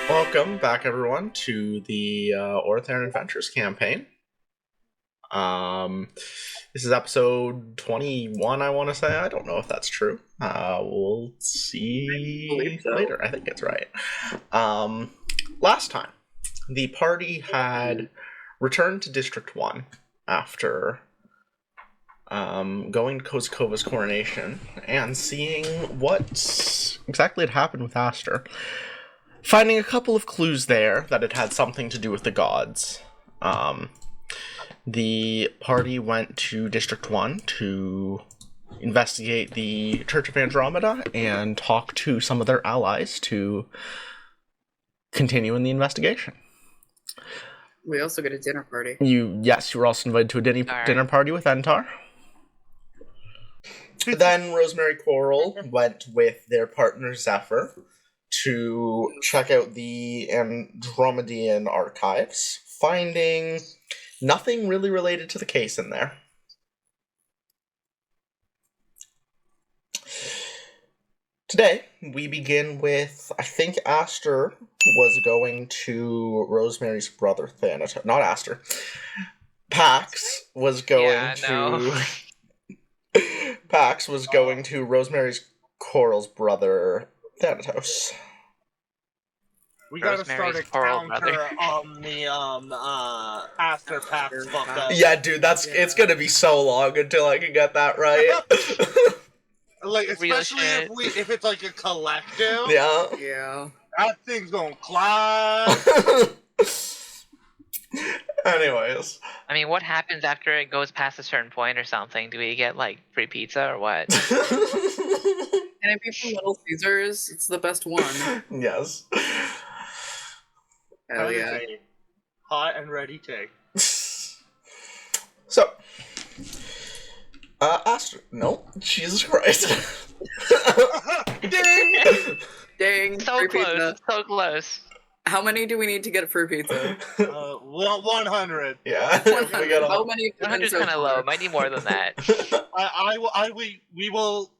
Welcome back, everyone, to the Orothern Adventures campaign. This is episode 21, I want to say. I don't know if that's true. We'll see later. I think it's right. Last time, the party had returned to District 1 after going to Kozkova's coronation and seeing what exactly had happened with Aster. Finding a couple of clues there that it had something to do with the gods. The party went to District 1 to investigate the Church of Andromeda and talk to some of their allies to continue in the investigation. We also get a dinner party. You were also invited to a dinner party with Entar. Then Rosemary Coral went with their partner Zephyr to check out the Andromedan archives, finding nothing really related to the case in there. Today, we begin with, I think Aster was going to Rosemary's brother Thanatos. Not Aster. Pax was going Pax was going to Rosemary's Coral's brother Thanatos. We gotta start a counter on the Aster Pax fuck up. Yeah, dude, it's gonna be so long until I can get that right. Like, especially if it's like a collective. Yeah. That thing's gonna climb. Anyways. I mean, what happens after it goes past a certain point or something? Do we get, like, free pizza or what? Can it be from Little Caesars? It's the best one. Yes. Hell yeah. Hot and ready take. So, Aster. No, Jesus Christ. Ding! Ding. So free close. pizza. So close. How many do we need to get for pizza? 100. Yeah. 100. How many? 100 is kind of low. Might need more than that. We will.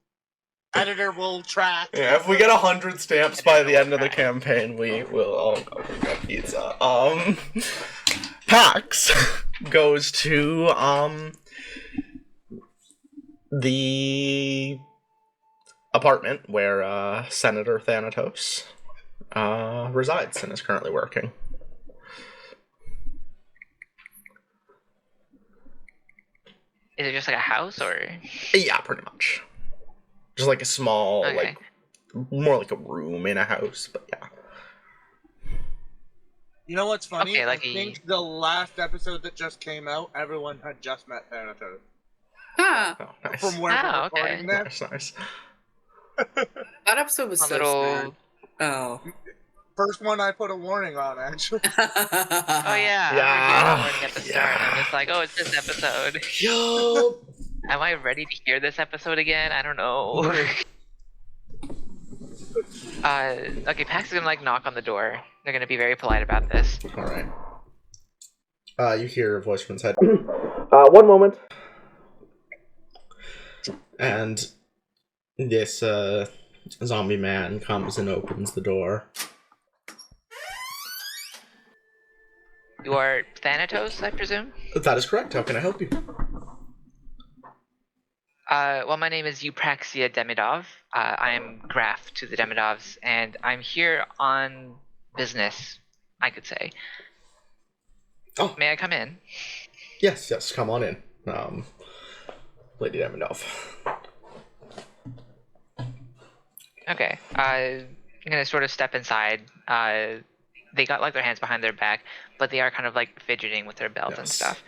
Editor will track. Yeah, if we get 100 stamps by the end of the campaign, we will all go get pizza. Pax goes to the apartment where Senator Thanatos resides and is currently working. Is it just like a house or? Yeah, pretty much. Just like a small, like, more like a room in a house, but yeah. You know what's funny? Okay, like I think the last episode that just came out, everyone had just met Thanatos. Huh. Oh, nice. From where we're recording this. Nice. That episode was so sad. Oh. First one I put a warning on, actually. Oh yeah. I remember doing at the start. I'm just like, oh, it's this episode. Yo. Am I ready to hear this episode again? I don't know. Okay, Pax is gonna like knock on the door. They're gonna be very polite about this. Alright. You hear a voice from inside. One moment. And this zombie man comes and opens the door. You are Thanatos, I presume? That is correct. How can I help you? Well, my name is Eupraxia Demidov. I am Graf to the Demidovs, and I'm here on business, I could say. Oh. May I come in? Yes, come on in. Lady Demidov. Okay. I'm gonna sort of step inside. They got like their hands behind their back, but they are kind of like fidgeting with their belt and stuff.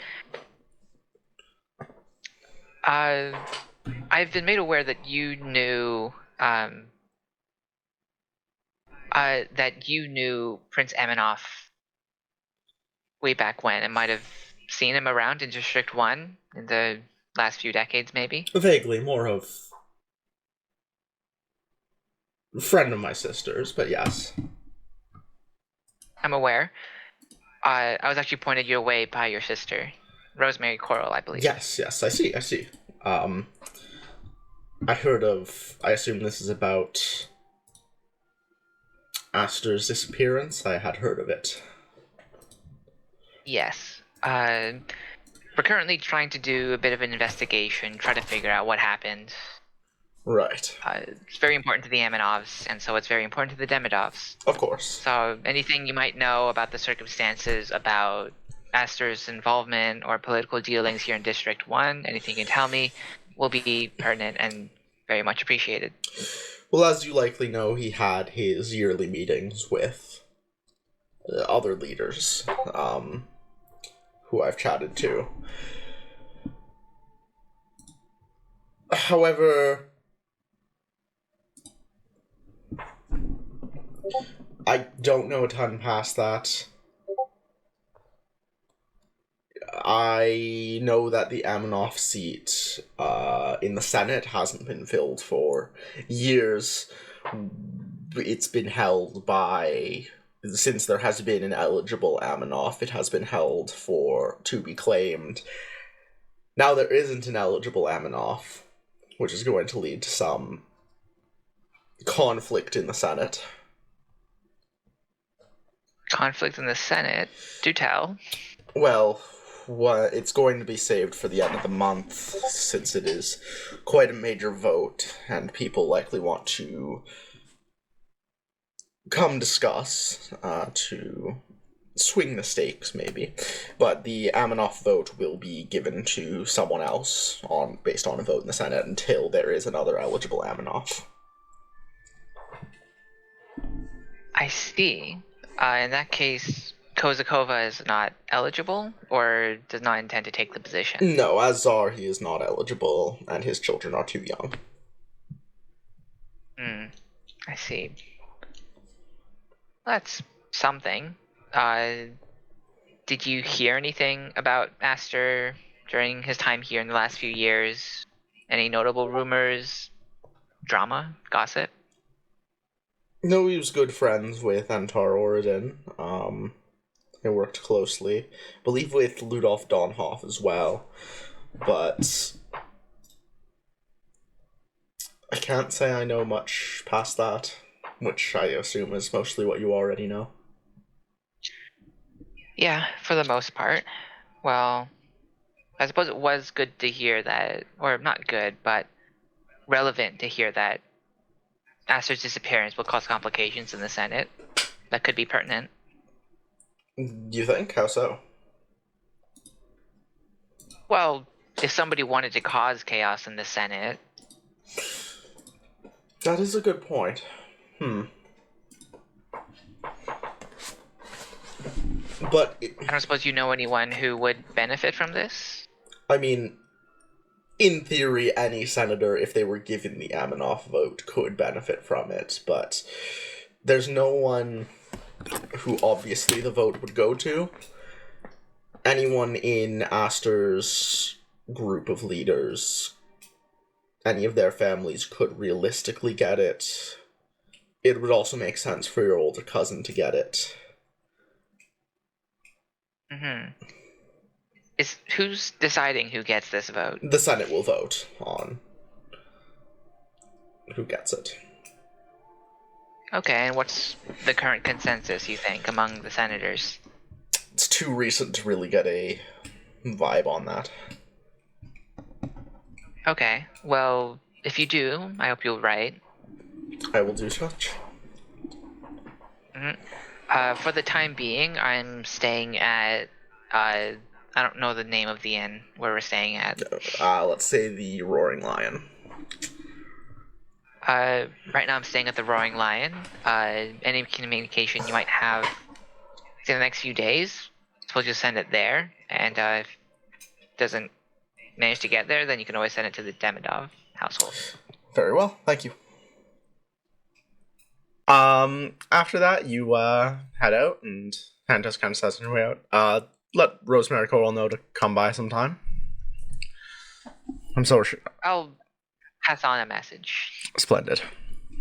I've been made aware that you knew Prince Aminoff way back when, and might have seen him around in District 1 in the last few decades, maybe? Vaguely, more of a friend of my sister's, but yes. I'm aware. I was actually pointed your way by your sister, Rosemary Coral, I believe. Yes, I see. I heard of, I assume this is about Aster's disappearance? I had heard of it. Yes. We're currently trying to do a bit of an investigation, try to figure out what happened. Right. It's very important to the Aminovs, and so it's very important to the Demidovs. Of course. So anything you might know about the circumstances about Aster's involvement or political dealings here in District 1, anything you can tell me will be pertinent and very much appreciated. Well, as you likely know, he had his yearly meetings with other leaders, who I've chatted to. However, I don't know a ton past that. I know that the Amanoff seat in the Senate hasn't been filled for years. It's been held by... Since there has been an eligible Amanoff, it has been held to be claimed. Now there isn't an eligible Amanoff, which is going to lead to some conflict in the Senate. Conflict in the Senate? Do tell. Well, it's going to be saved for the end of the month, since it is quite a major vote, and people likely want to come discuss, to swing the stakes, maybe. But the Amanoff vote will be given to someone else based on a vote in the Senate until there is another eligible Amanoff. I see. In that case, Kozakova is not eligible, or does not intend to take the position? No, as Tsar, he is not eligible, and his children are too young. I see. That's something. Did you hear anything about Aster during his time here in the last few years? Any notable rumors, drama, gossip? No, he was good friends with Entar Orodon. They worked closely. I believe with Ludolf Donhoff as well. But I can't say I know much past that, which I assume is mostly what you already know. Yeah, for the most part. Well, I suppose it was good to hear that, or not good, but relevant to hear that Aster's disappearance will cause complications in the Senate. That could be pertinent. Do you think? How so? Well, if somebody wanted to cause chaos in the Senate... That is a good point. But... I don't suppose you know anyone who would benefit from this? I mean, in theory, any senator, if they were given the Amanoff vote, could benefit from it, but there's no one who obviously the vote would go to. Anyone in Aster's group of leaders, any of their families could realistically get it. It would also make sense for your older cousin to get it. Who's deciding who gets this vote? The Senate will vote on who gets it. Okay, and what's the current consensus, you think, among the senators? It's too recent to really get a vibe on that. Okay, well, if you do, I hope you'll write. I will do such. For the time being, I'm staying at, I don't know the name of the inn where we're staying at. Let's say the Roaring Lion. Right now I'm staying at the Roaring Lion. Any communication you might have in the next few days, suppose you'll send it there, and if it doesn't manage to get there, then you can always send it to the Demidov household. Very well, thank you. After that, you head out, and Pantos kind of says on your way out, let Rosemary Coral know to come by sometime. I'm sorry. I'll pass on a message. Splendid.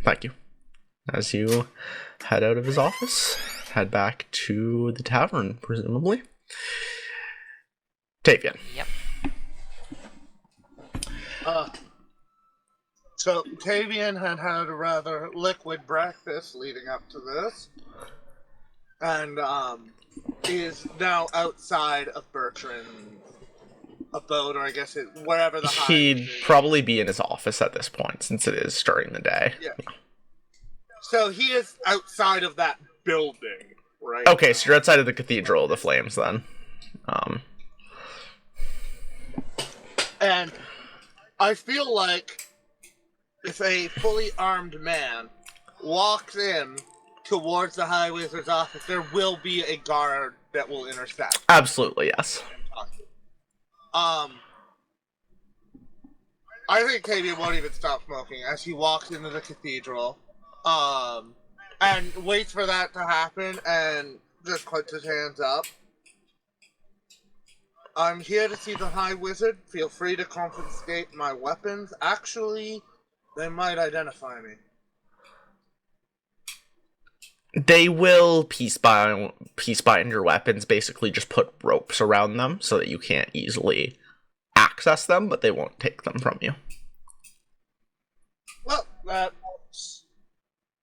Thank you. As you head out of his office, head back to the tavern, presumably. Tavian. Yep. So, Tavian had had a rather liquid breakfast leading up to this. And, is now outside of Bertrand's abode, or I guess wherever the hive He'd probably be in his office at this point, since it is during the day. Yeah. So he is outside of that building, right? Okay, so you're outside of the Cathedral of the Flames, then. And I feel like if a fully armed man walks in towards the High Wizard's office, there will be a guard that will intercept. Absolutely, yes. I think Tavian won't even stop smoking as he walks into the cathedral, and waits for that to happen and just puts his hands up. I'm here to see the High Wizard. Feel free to confiscate my weapons. Actually, they might identify me. They will piece bind your weapons, basically just put ropes around them so that you can't easily access them, but they won't take them from you. Well, that's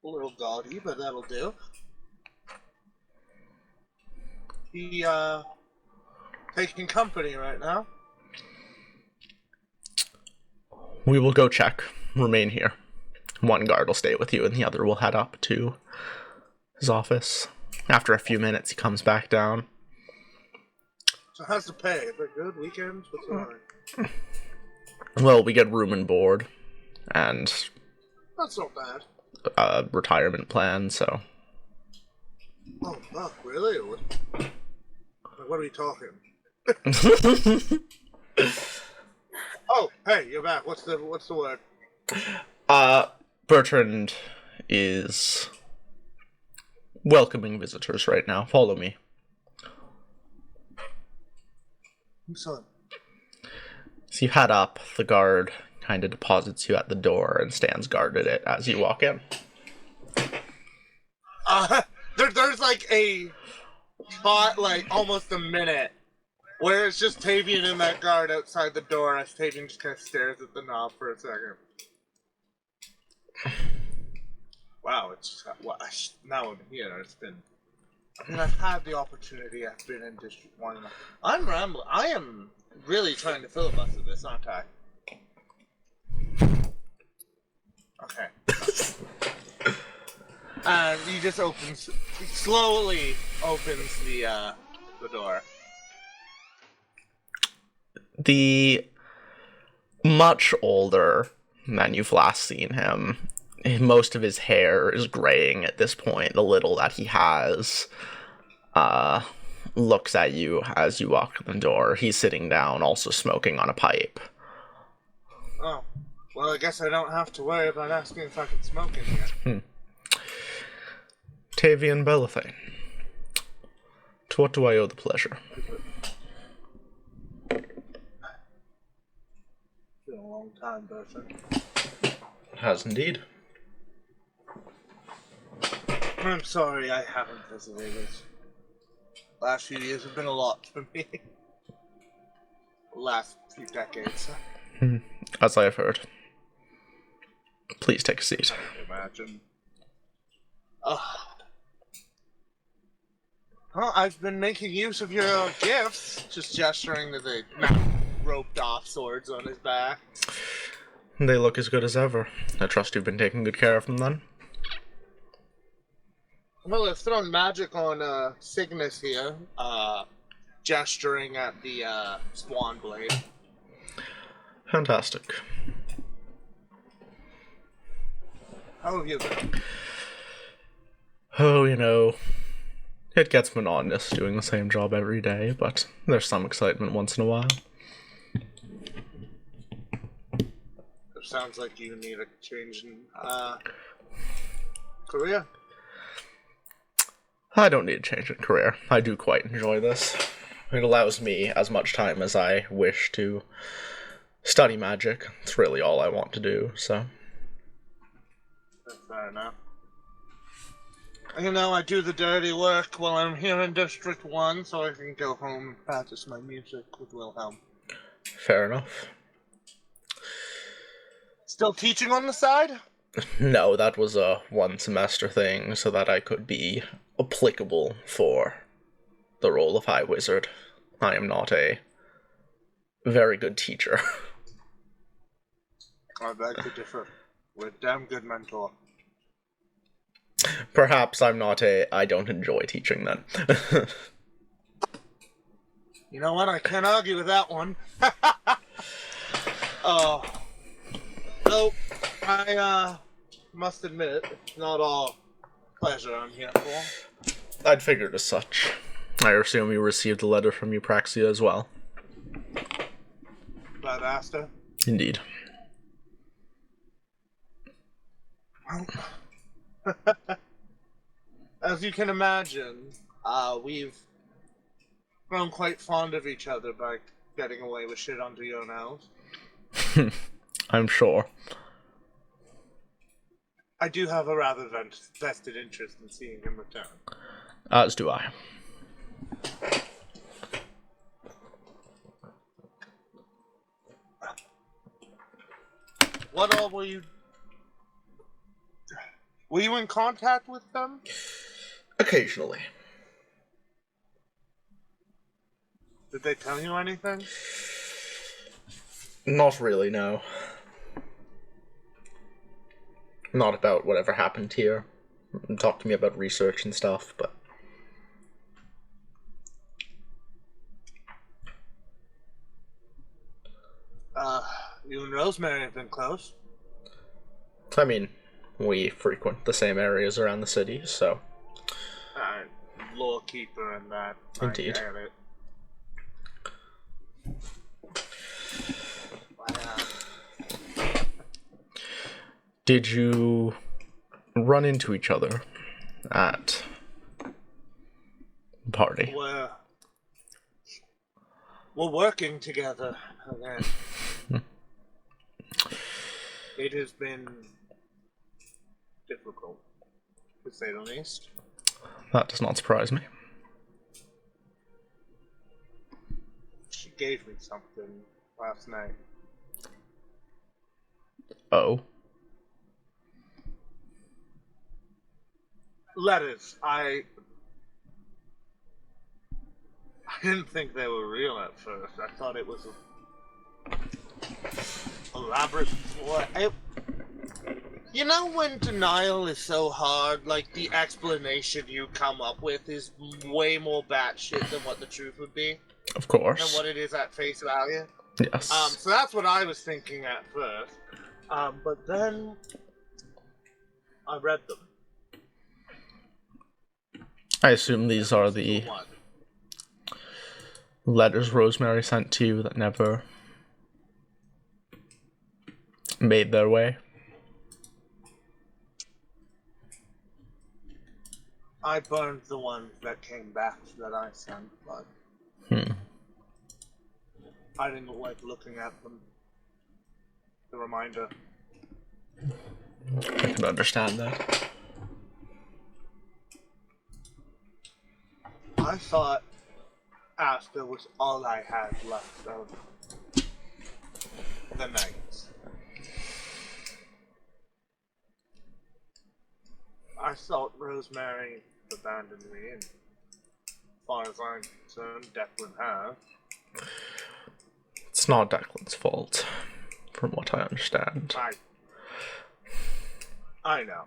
a little gaudy, but that'll do. He, taking company right now. We will go check. Remain here. One guard will stay with you, and the other will head up to his office. After a few minutes, he comes back down. So how's the pay? Is it good? Weekends? What's going on? Well, we get room and board, and Not so bad. a retirement plan, so... Oh, fuck, really? What are we talking? Oh, hey, you're back. What's the word? Bertrand is welcoming visitors right now. Follow me. Excellent. So you head up, the guard kind of deposits you at the door and stands guard at it as you walk in. There's like a spot, like almost a minute, where it's just Tavian and that guard outside the door as Tavian just kind of stares at the knob for a second. Wow, it's now I'm here. It's been. I mean, I've had the opportunity. I've been in District 1. I'm rambling. I am really trying to filibuster this, aren't I? Okay. And he just slowly opens the door. The much older man you've last seen him, most of his hair is graying at this point. The little that he has looks at you as you walk in the door. He's sitting down, also smoking on a pipe. Oh, well, I guess I don't have to worry about asking if I can smoke in here. Tavian Belethane. To what do I owe the pleasure? It's been a long time, Bertrand. It has indeed. I'm sorry I haven't visited. Last few years have been a lot for me. Last few decades. As I have heard. Please take a seat. I can imagine. Well, I've been making use of your gifts, just gesturing to the roped off swords on his back. They look as good as ever. I trust you've been taking good care of them then? Well, I've thrown magic on Cygnus here, gesturing at the swan blade. Fantastic. How have you been? Oh, you know, it gets monotonous doing the same job every day, but there's some excitement once in a while. It sounds like you need a change in career. I don't need a change in career. I do quite enjoy this. It allows me as much time as I wish to study magic. It's really all I want to do, so... That's fair enough. You know, I do the dirty work while I'm here in District 1, so I can go home and practice my music with Wilhelm. Fair enough. It's still teaching on the side? No, that was a one-semester thing so that I could be applicable for the role of High Wizard. I am not a very good teacher. I beg to differ. We're a damn good mentor. Perhaps I'm not I don't enjoy teaching then. You know what? I can't argue with that one. Oh. So, I, must admit, it's not all pleasure I'm here for. I'd figured as such. I assume you received a letter from Eupraxia as well. But Asta? Indeed. As you can imagine, we've grown quite fond of each other by getting away with shit under your nose. I'm sure. I do have a rather vested interest in seeing him return. As do I. What all were you... Were you in contact with them? Occasionally. Did they tell you anything? Not really, no. Not about whatever happened here. Talk to me about research and stuff, but... You and Rosemary have been close. I mean, we frequent the same areas around the city, so... Lore keeper and that. Indeed. I get it. Did you run into each other at the party? We're working together again. It has been difficult, to say the least. That does not surprise me. She gave me something last night. Oh. Letters. I didn't think they were real at first. I thought it was a elaborate ploy. You know when denial is so hard, like the explanation you come up with is way more batshit than what the truth would be? Of course. Than what it is at face value? Yes. So that's what I was thinking at first. But then I read them. I assume these are the letters Rosemary sent to you that never made their way. I burned the ones that came back that I sent, but I didn't like looking at them. The reminder. I can understand that. I thought Asta was all I had left of the night. I thought Rosemary abandoned me, and as far as I'm concerned, Declan has. It's not Declan's fault, from what I understand. I know.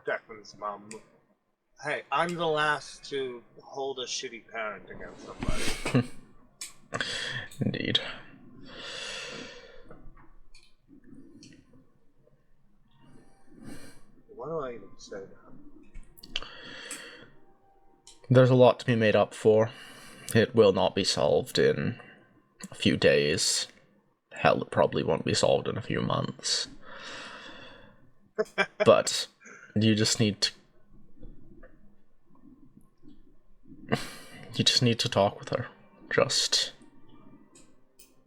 Declan's mom. Hey, I'm the last to hold a shitty parent against somebody. Indeed. What do I even say now? There's a lot to be made up for. It will not be solved in a few days. Hell, it probably won't be solved in a few months. But you just need to... You just need to talk with her.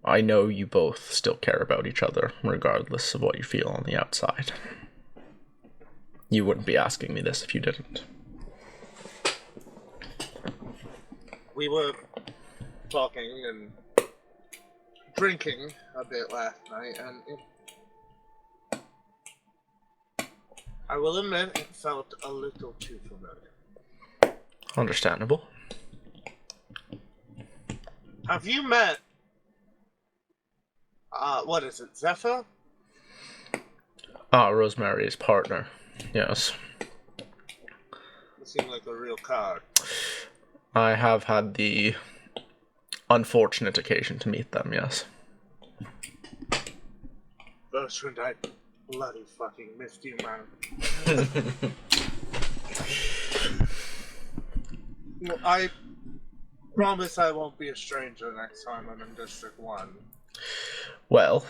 I know you both still care about each other, regardless of what you feel on the outside. You wouldn't be asking me this if you didn't. We were talking and drinking a bit last night, and I will admit it felt a little too familiar. Understandable. Have you met, what is it, Zephyr? Rosemary's partner. Yes. It seemed like a real card. I have had the unfortunate occasion to meet them, yes. Bertrand, I bloody fucking missed you, man. Well, I promise I won't be a stranger next time I'm in District 1. Well,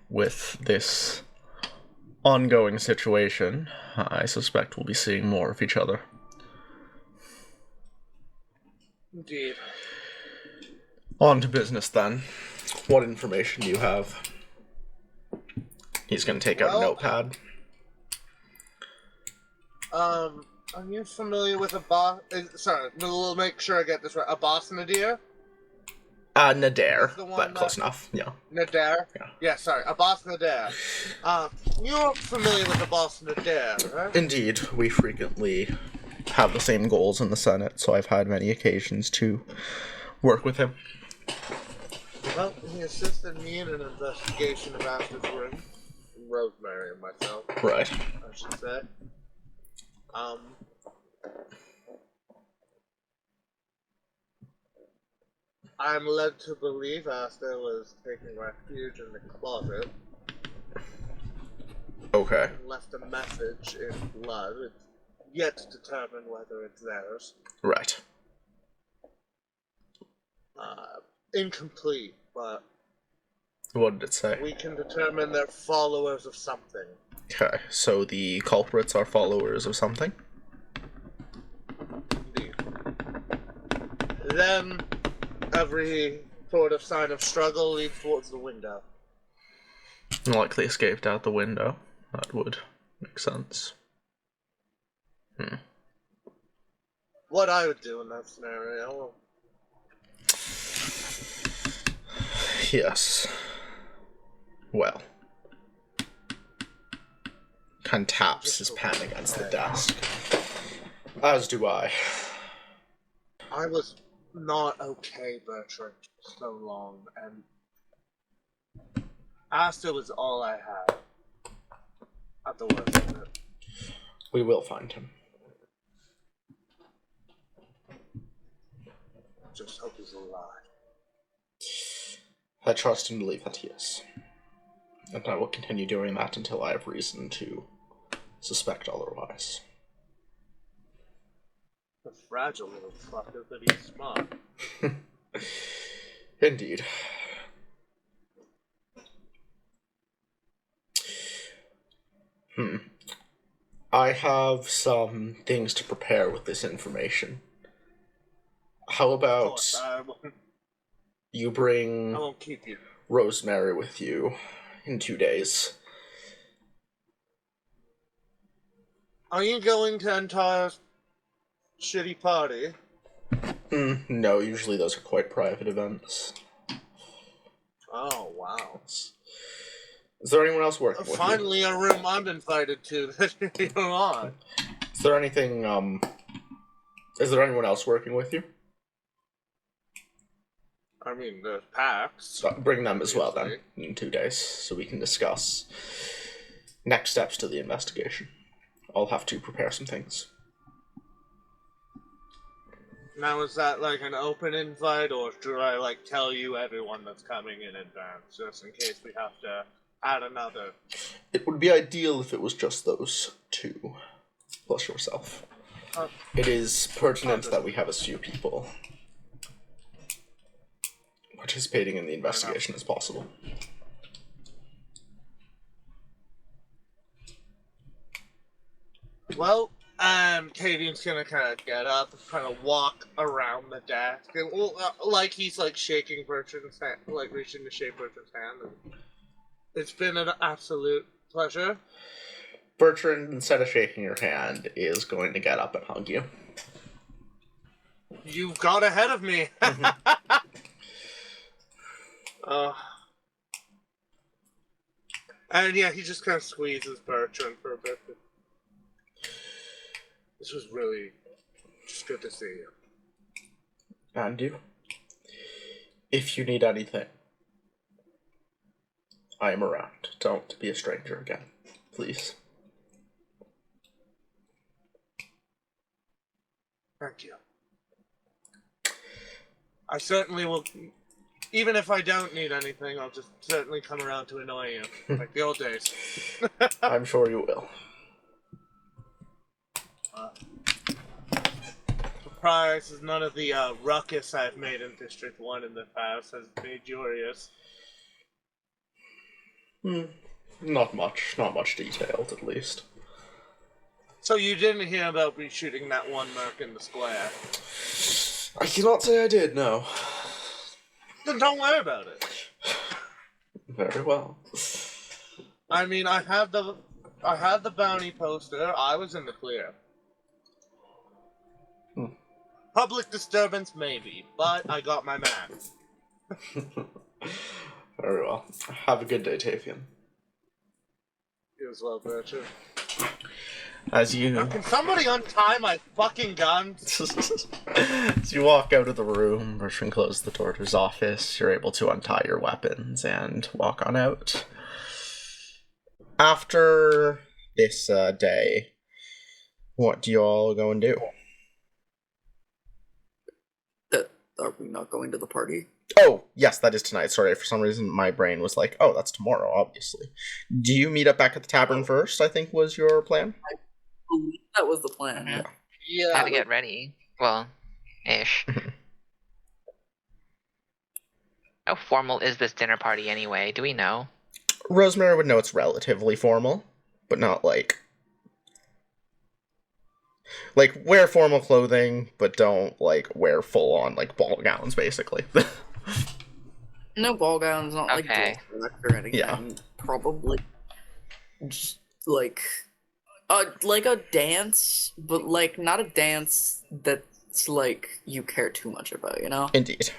with this ongoing situation, I suspect we'll be seeing more of each other. Indeed. On to business, then. What information do you have? He's going to take out a notepad. Are you familiar with a boss? Sorry, we'll make sure I get this right. A boss Nadir? Nadir, but close enough, yeah. Nadir? Yeah. Yeah, sorry, a boss Nadir. You're familiar with the boss Nadir, right? Indeed, we frequently have the same goals in the Senate, so I've had many occasions to work with him. Well, he assisted me in an investigation of Asher's room. Rosemary and myself. Right. I should say. I'm led to believe Asta was taking refuge in the closet. Okay. And left a message in blood. It's yet to determine whether it's theirs. Right. Incomplete, but What did it say? we can determine they're followers of something. Okay, so the culprits are followers of something? Indeed. Then, every sort of sign of struggle leads towards the window. Likely escaped out the window. That would make sense. What I would do in that scenario. Yes. Well. Ken taps his pen against the desk. As do I. I was not okay, Bertrand, for so long, and Asta was all I had. At the worst of it. We will find him. Just hope he's alive. I trust and believe that he is. And I will continue doing that until I have reason to suspect otherwise. A fragile little fucker, but he's smart. Indeed. I have some things to prepare with this information. How about you bring I won't keep you. Rosemary with you in 2 days? Are you going to Entar's shitty party? No, usually those are quite private events. Oh, wow. Is there anyone else working with you? Finally a room I'm invited to that you're on. Is there anything, is there anyone else working with you? I mean, there's Pax. Bring them as well, then, in 2 days, so we can discuss next steps to the investigation. I'll have to prepare some things. Now, is that like an open invite, or should I, like, tell you everyone that's coming in advance, just in case we have to add another? It would be ideal if it was just those two, plus yourself. It is pertinent that we have as few people participating in the investigation as possible. Well, Tavian's gonna kind of get up and kind of walk around the desk, and like he's like shaking Bertrand's hand, like reaching to shake Bertrand's hand. And it's been an absolute pleasure. Bertrand, instead of shaking your hand, is going to get up and hug you. You've got ahead of me. And yeah, he just kind of squeezes Bertrand for a bit. This was really just good to see you. And you. If you need anything, I am around. Don't be a stranger again, please. Thank you. I certainly will. Even if I don't need anything, I'll just certainly come around to annoy you, like the old days. I'm sure you will. Surprise, none of the ruckus I've made in District 1 in the past has made you curious. Not much detailed, at least. So you didn't hear about me shooting that one merc in the square? I cannot say I did, no. Then don't worry about it. Very well. I mean, I had the bounty poster. I was in the clear. Public disturbance, maybe, but I got my man. Very well. Have a good day, Tavian. You as well, Bertram. As you... Now, can somebody untie my fucking guns? As you walk out of the room, Bertrand closes the door to his office. You're able to untie your weapons and walk on out. After this day, what do you all go and do? Are we not going to the party? Oh, yes, that is tonight. Sorry, for some reason my brain was like, oh, that's tomorrow, obviously. Do you meet up back at the tavern first, I think was your plan? I believe that was the plan. Yeah. Yeah. How to get ready? Well, ish. How formal is this dinner party anyway? Do we know? Rosemary would know it's relatively formal, but not like wear formal clothing, but don't wear full on ball gowns, basically. No ball gowns, not Okay. or anything. Yeah. Probably just a dance, but not a dance that's you care too much about, you know? Indeed.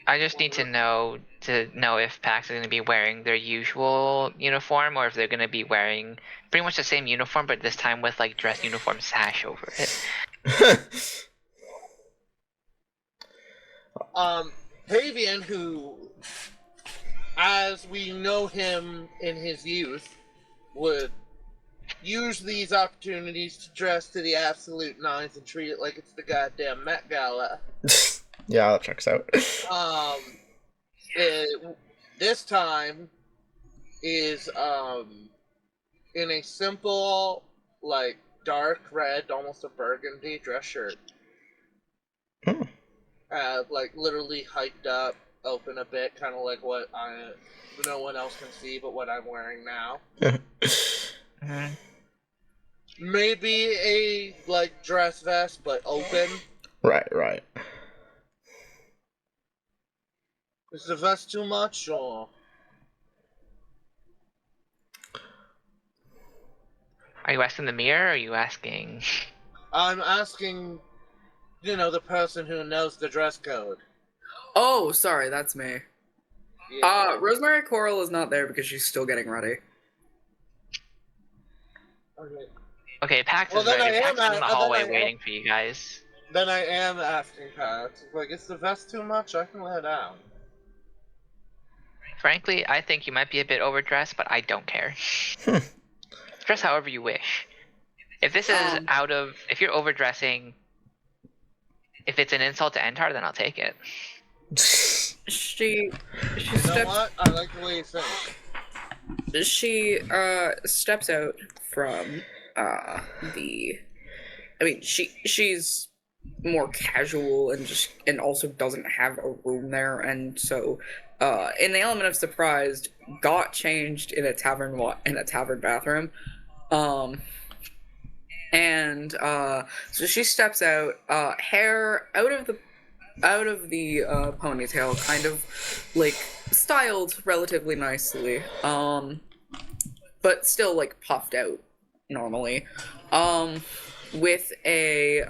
I just need to know if PAX is going to be wearing their usual uniform or if they're going to be wearing pretty much the same uniform, but this time with dress uniform sash over it. Tavian, who, as we know him in his youth, would use these opportunities to dress to the absolute nines and treat it like it's the goddamn Met Gala. Yeah, that checks out. This time is in a simple, dark red, almost a burgundy dress shirt. Literally hiked up, open a bit, kind of like what no one else can see, but what I'm wearing now. Maybe a dress vest, but open. Right. Is the vest too much, or? Are you asking the mirror or are you asking? I'm asking, the person who knows the dress code. Oh, sorry, that's me. Yeah. Rosemary Coral is not there because she's still getting ready. Okay. Okay, PAX Well, is then ready. I PAX am is in the at- then hallway I am- waiting for you guys. Then I am asking Pat. Is the vest too much? I can lay down. Frankly, I think you might be a bit overdressed, but I don't care. Dress however you wish. If this is if you're overdressing, if it's an insult to Entar, then I'll take it. She You know what? I like the way you think. She steps out from she's more casual and also doesn't have a room there, and so in the element of surprised, got changed in a tavern bathroom, so she steps out, hair out of the ponytail, kind of styled relatively nicely, but still puffed out normally, with a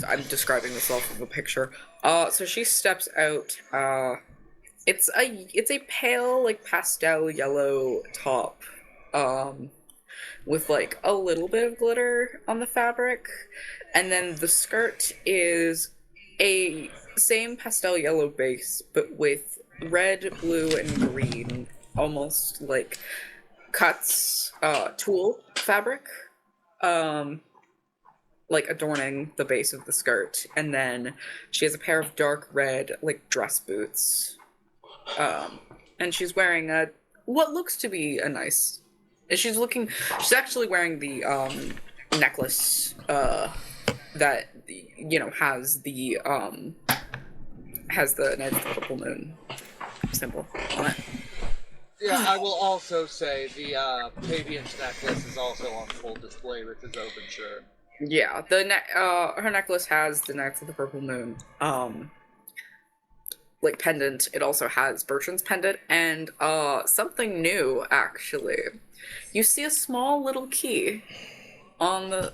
I'm describing this off of a picture. So she steps out. It's a pale pastel yellow top, with like a little bit of glitter on the fabric. And then the skirt is a same pastel yellow base, but with red, blue, and green, almost like cuts tulle fabric, like adorning the base of the skirt. And then she has a pair of dark red like dress boots, and she's wearing a what looks to be a nice. She's actually wearing the necklace that has the Knights of the Purple Moon symbol on it. Yeah, I will also say the Tavian's necklace is also on full display with his open shirt. Yeah, her necklace has the Knights of the Purple Moon like pendant. It also has Bertrand's pendant, and something new actually. You see a small little key on the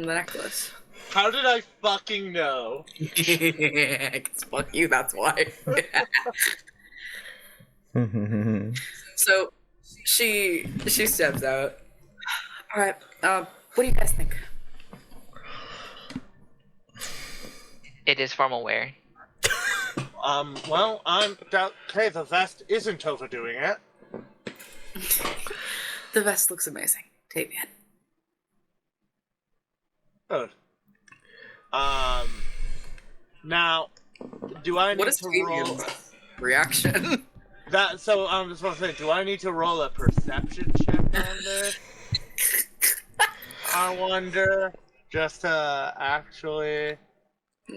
necklace. How did I fucking know? It's fuck you, that's why. So she steps out. All right, what do you guys think? It is formal wear. Well, okay, the vest isn't overdoing it. The vest looks amazing, Tavian. Good. Now, do I need What is to roll Tavian's reaction? that? So I'm just want to say, do I need to roll a perception check on this? I wonder, just to actually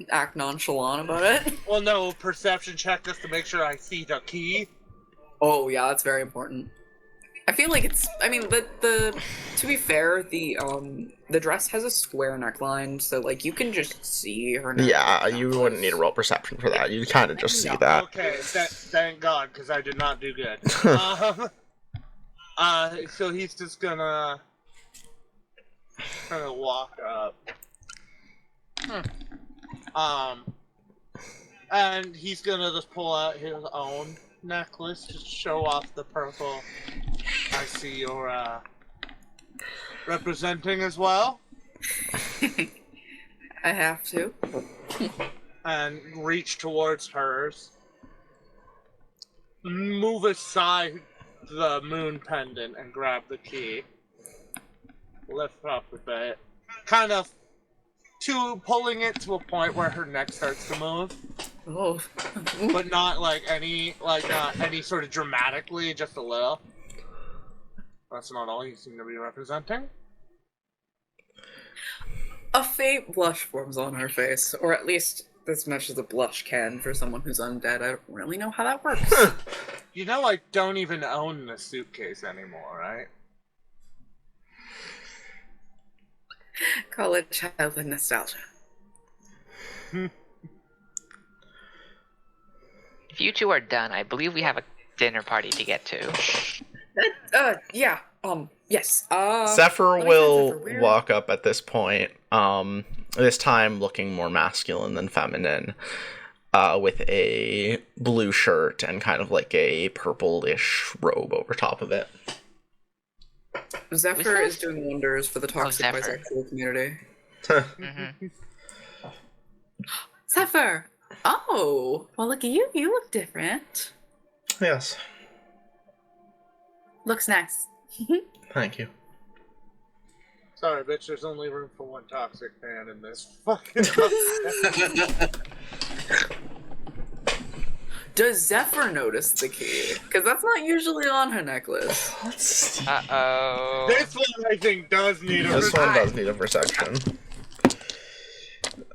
Act nonchalant about it. Well, no, perception check just to make sure I see the key. Oh yeah, that's very important. I feel like it's. I mean, the to be fair, the dress has a square neckline, so like you can just see her neck. Yeah, you wouldn't need a roll perception for that. You kind of just see that. Okay, thank God, because I did not do good. So he's just gonna walk up. And he's gonna just pull out his own necklace to show off the purple. I see you're representing as well. I have to. And reach towards hers. Move aside the moon pendant and grab the key. Lift up a bit. Kind of pulling it to a point where her neck starts to move. Oh. But not any sort of dramatically, just a little. That's not all you seem to be representing. A faint blush forms on her face, or at least as much as a blush can for someone who's undead. I don't really know how that works. You know I don't even own the suitcase anymore, right? Call it childhood nostalgia. If you two are done, I believe we have a dinner party to get to. Yeah. Yes. Zephyr will walk up at this point. This time looking more masculine than feminine, with a blue shirt and kind of like a purplish robe over top of it. Zephyr is doing wonders for the toxic bisexual community. Mm-hmm. Zephyr! Oh! Well, look at you. You look different. Yes. Looks nice. Thank you. Sorry, bitch, there's only room for one toxic fan in this fucking Does Zephyr notice the key? Because that's not usually on her necklace. Uh-oh. This one, I think, does need a This one does need a perception.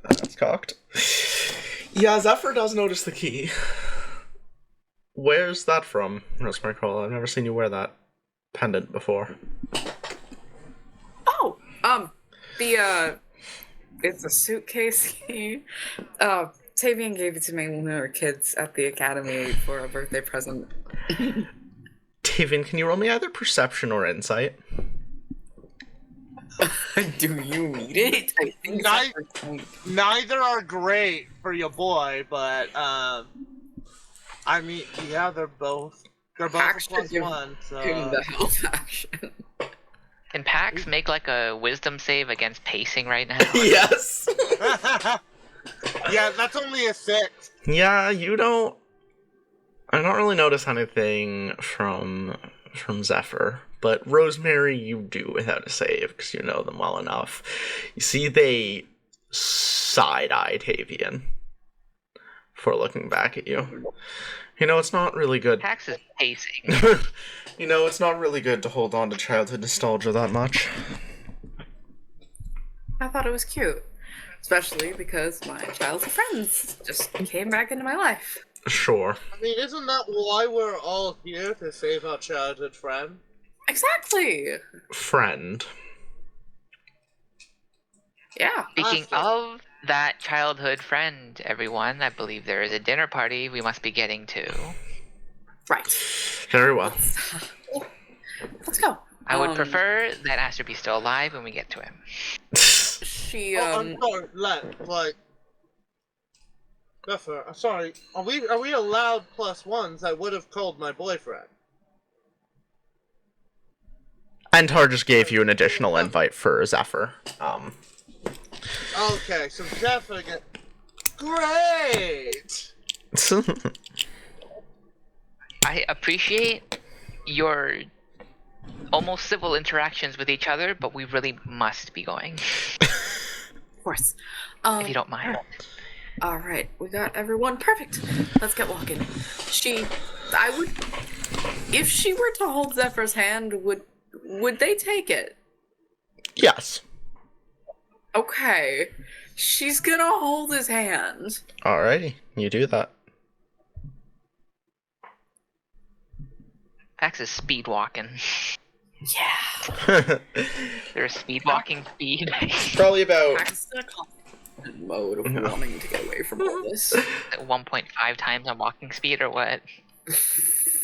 That's cocked. Yeah, Zephyr does notice the key. Where's that from, Rosemary Cole? I've never seen you wear that pendant before. Oh! It's a suitcase key. Tavian gave it to me when we were kids at the academy for a birthday present. Tavian, can you roll me either perception or insight? Do you need it? I think neither are great for your boy, but I mean, yeah, they're both Actually, +1. So give him the health action. Can Pax make like a wisdom save against pacing right now? Yes. Yeah, that's only a 6. Yeah, you don't. I don't really notice anything from Zephyr, but Rosemary, you do without a save because you know them well enough. You see, they side-eye Tavian for looking back at you. You know, it's not really good. Pax is pacing. You know, it's not really good to hold on to childhood nostalgia that much. I thought it was cute. Especially because my childhood friends just came back into my life. Sure. I mean, isn't that why we're all here, to save our childhood friend? Exactly! Friend. Yeah. Speaking of that childhood friend, everyone, I believe there is a dinner party we must be getting to. Right. Very well. Let's go. I would prefer that Aster be still alive when we get to him. She, I'm sorry, Zephyr, I'm sorry. Are we allowed +1s? I would have called my boyfriend. Entar just gave you an additional invite for Zephyr. Okay, so Zephyr get... Great! I appreciate your almost civil interactions with each other, but we really must be going. of course. If you don't mind. Alright, we got everyone. Perfect. Let's get walking. If she were to hold Zephyr's hand, would they take it? Yes. Okay. She's gonna hold his hand. Alrighty, you do that. Pax is speed walking. Yeah. There's speed walking speed. Probably about... Max is in a constant mode of wanting to get away from all this. 1.5 times on walking speed or what?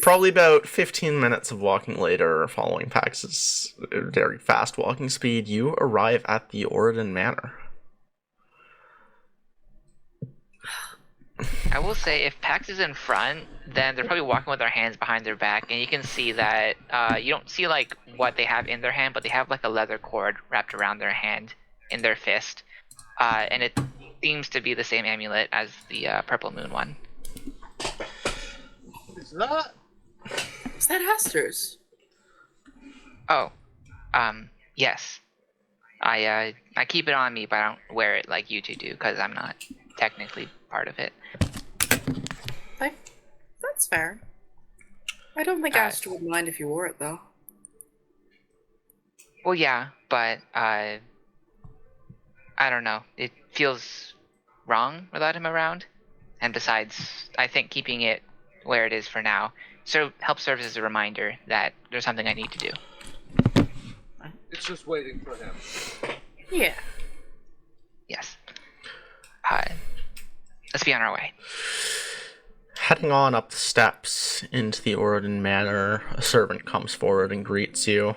Probably about 15 minutes of walking later, following Pax's very fast walking speed, you arrive at the Orothern Manor. I will say, if Pax is in front, then they're probably walking with their hands behind their back, and you can see that you don't see like what they have in their hand, but they have like a leather cord wrapped around their hand in their fist, and it seems to be the same amulet as the purple moon one. Is that Aster's? Oh, yes. I keep it on me, but I don't wear it like you two do, because I'm not technically part of it. That's fair. I don't think Aster would mind if you wore it, though. Well, yeah, but I don't know. It feels wrong without him around. And besides, I think keeping it where it is for now helps serve as a reminder that there's something I need to do. It's just waiting for him. Yeah. Yes. Let's be on our way. Heading on up the steps into the Orothern Manor, a servant comes forward and greets you.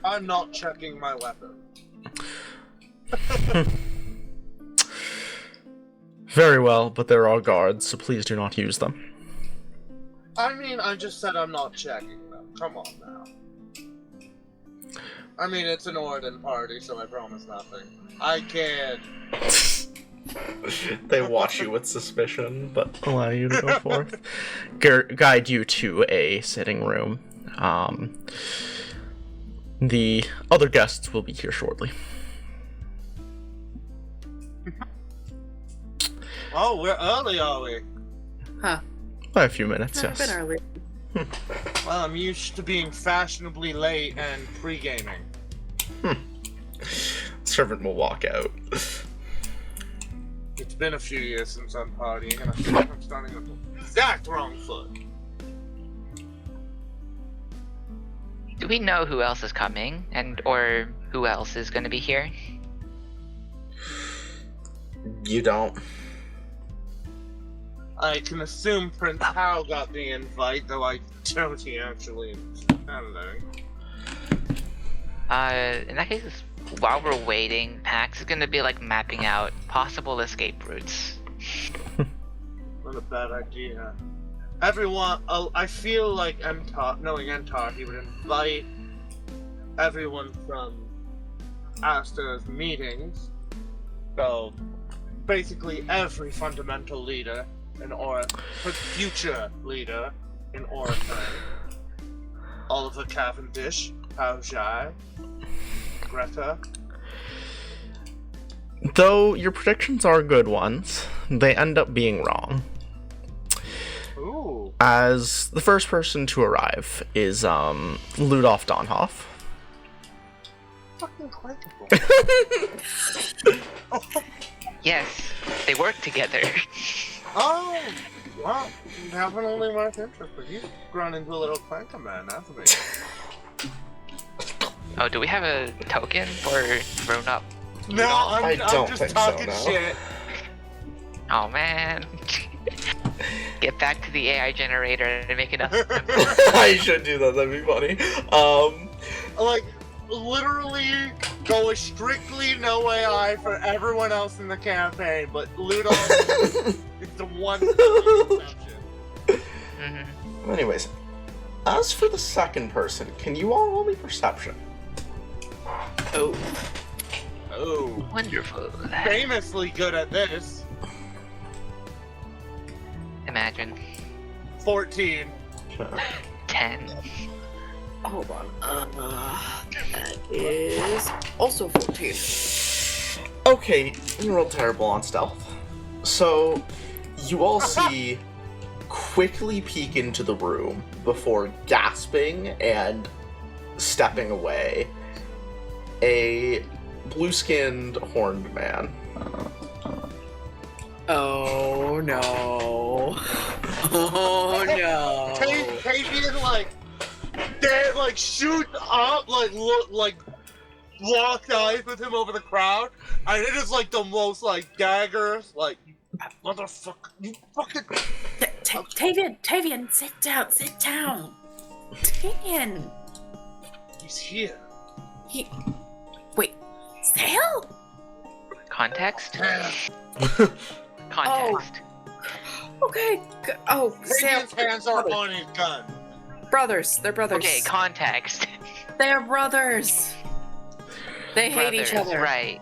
I'm not checking my weapon. Very well, but there are guards, so please do not use them. I mean, I just said I'm not checking them. Come on now. I mean, it's an Orothern party, so I promise nothing. I kid. They watch you with suspicion, but allow you to go forth. Guide you to a sitting room. The other guests will be here shortly. Oh, we're early, are we? Huh. By a few minutes, I've yes. been early. Well, I'm used to being fashionably late and pre-gaming. Servant will walk out. It's been a few years since I'm partying, and I feel like I'm starting on the exact wrong foot. Do we know who else is coming, or who else is going to be here? You don't. I can assume Prince Hal got the invite, though I doubt he actually... Hello. In that case, while we're waiting, Pax is going to be like mapping out possible escape routes. Not a bad idea. Everyone, I feel like knowing Entar, he would invite everyone from Asta's meetings. So, basically every fundamental leader in future leader in Orothern. Oliver Cavendish, Pao Zhai, Greta. Though your predictions are good ones, they end up being wrong. Ooh. As the first person to arrive is Ludolf Donhoff. Fucking incredible. Yes, they work together. Oh, well, definitely much interest, but he's grown into a little clanker man, hasn't he? Oh, do we have a token for grown up? No, I'm don't just think so, talking no. shit. Oh man. Get back to the AI generator and make another. I should do that, that'd be funny. Like, literally go a strictly no AI for everyone else in the campaign, but Ludolf is the one exception. Mhm. Anyways, as for the second person, can you all roll me perception? Oh. Oh. Wonderful. Famously good at this. Imagine 14. 10. Hold on. That is also 14. Okay, you rolled terrible on stealth. So, you all see quickly peek into the room before gasping and stepping away a blue-skinned horned man. Oh no. Oh no. Tavian, like, shoot up, locked eyes with him over the crowd, and it is, like, the most, like, daggers, like, motherfucker, you fucking... Tavian, sit down. Tavian. He's here. Wait, Sale? Context? Yeah. Context. Okay. Oh, Sale. Tavian's hands are on his gun. Brothers. They're brothers. Okay, context. They're brothers. They hate each Brothers, other. Right.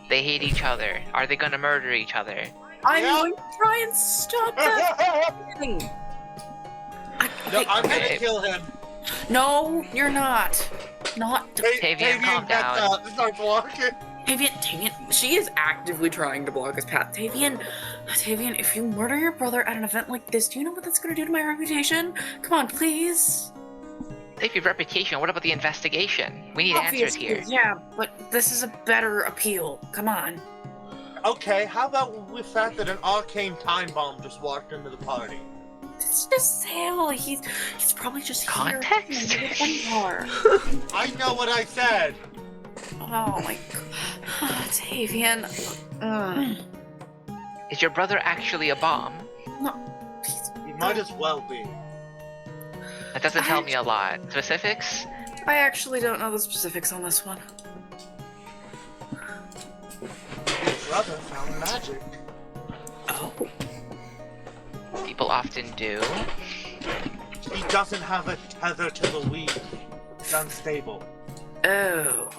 They hate each other. Are they gonna murder each other? I'm Yeah. going to try and stop that thing. No, I'm gonna Okay. kill him. No, you're not. Not Tavian, calm down. gets up and starts walking. Tavian. She is actively trying to block his path. Tavian, if you murder your brother at an event like this, do you know what that's gonna do to my reputation? Come on, please. Save your reputation. What about the investigation? We need answers here. Yeah, but this is a better appeal. Come on. Okay, how about the fact that an arcane time bomb just walked into the party? It's just Sale. He's probably just Context? here. Entar. I know what I said. Oh my god. Tavian. Is your brother actually a bomb? No, he's, He might as well be. That doesn't tell me a lot. Specifics? I actually don't know the specifics on this one. His brother found magic. Oh. People often do. He doesn't have a tether to the weed. It's unstable. Oh.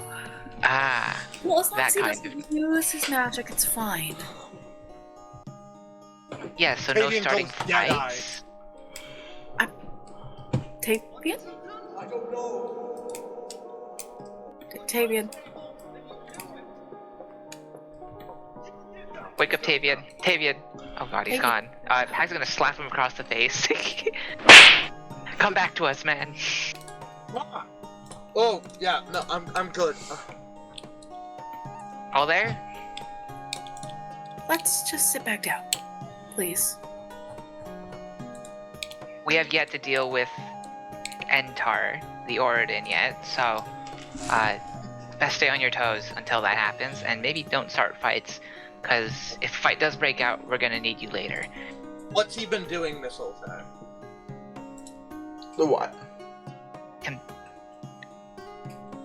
Ah. Well, as long That as he kind doesn't use his magic, it's fine. Yeah, so no Tavian starting goes dead-eye. fights. Tavian? I don't know. Tavian. Wake up, Tavian. Tavian. Oh god, he's Tavian. gone. Hag's gonna slap him across the face. Come back to us, man. Ah. Oh, yeah, no, I'm good. All there? Let's just sit back down, please. We have yet to deal with Entar, the Orodon yet, so best stay on your toes until that happens, and maybe don't start fights, because if a fight does break out, we're gonna need you later. What's he been doing this whole time? The what?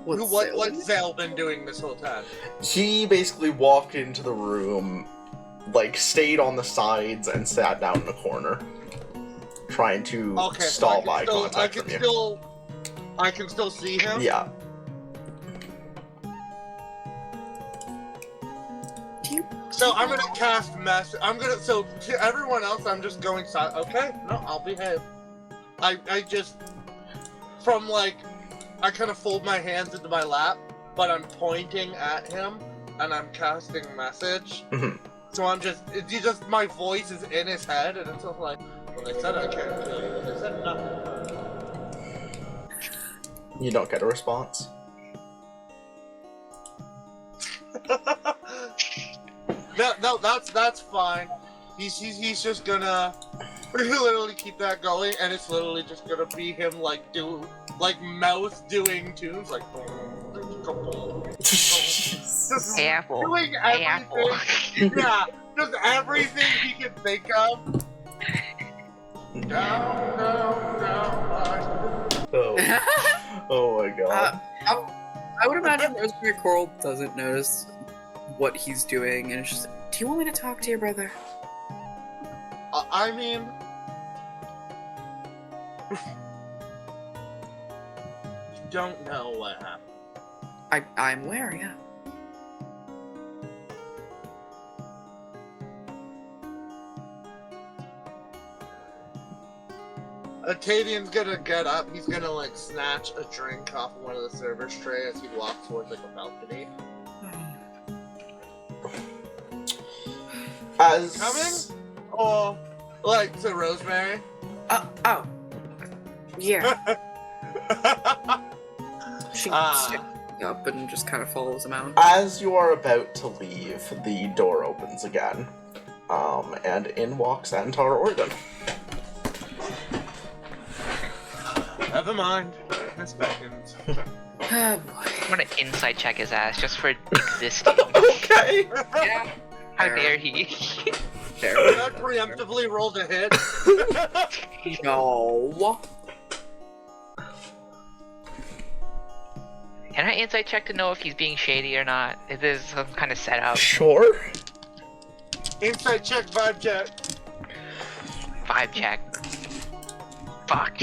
What's Zell been doing this whole time? He basically walked into the room, like, stayed on the sides and sat down in a corner, trying to Okay, stall so eye contact from you. I can still see him? Yeah. So I'm gonna cast mess. So to everyone else, I'm just going silent. Okay, no, I'll behave. I just, from like, I kind of fold my hands into my lap, but I'm pointing at him, and I'm casting message. Mhm. So I'm just, my voice is in his head, and it's just like, well, they said I can't kill you, but they said nothing. You don't get a response. No, that's fine. He's just gonna literally keep that going, and it's literally just gonna be him mouth doing tunes like. Just Hey, Apple. doing Hey, everything. Apple. Yeah, just everything he can think of. Down, down, down. Oh. Oh my god. I would imagine Rosemary Coral doesn't notice what he's doing, and it's just, do you want me to talk to your brother? I mean, you don't know what happened. I'm aware, yeah. Tavian's gonna get up. He's gonna like snatch a drink off of one of the servers' tray as he walks towards like a balcony. As Coming? Or like to Rosemary? Oh. Yeah. She stands up and just kind of follows him out. As you are about to leave, the door opens again, and in walks Entar Orodon. Never mind. Miss Beckons. Oh boy. I'm gonna insight check his ass just for existing. Okay. Yeah. How Fair. dare he? Fair. I preemptively rolled a hit. No. Can I insight check to know if he's being shady or not? If there's some kind of setup? Sure. Insight check, vibe check. 5 check. Fuck.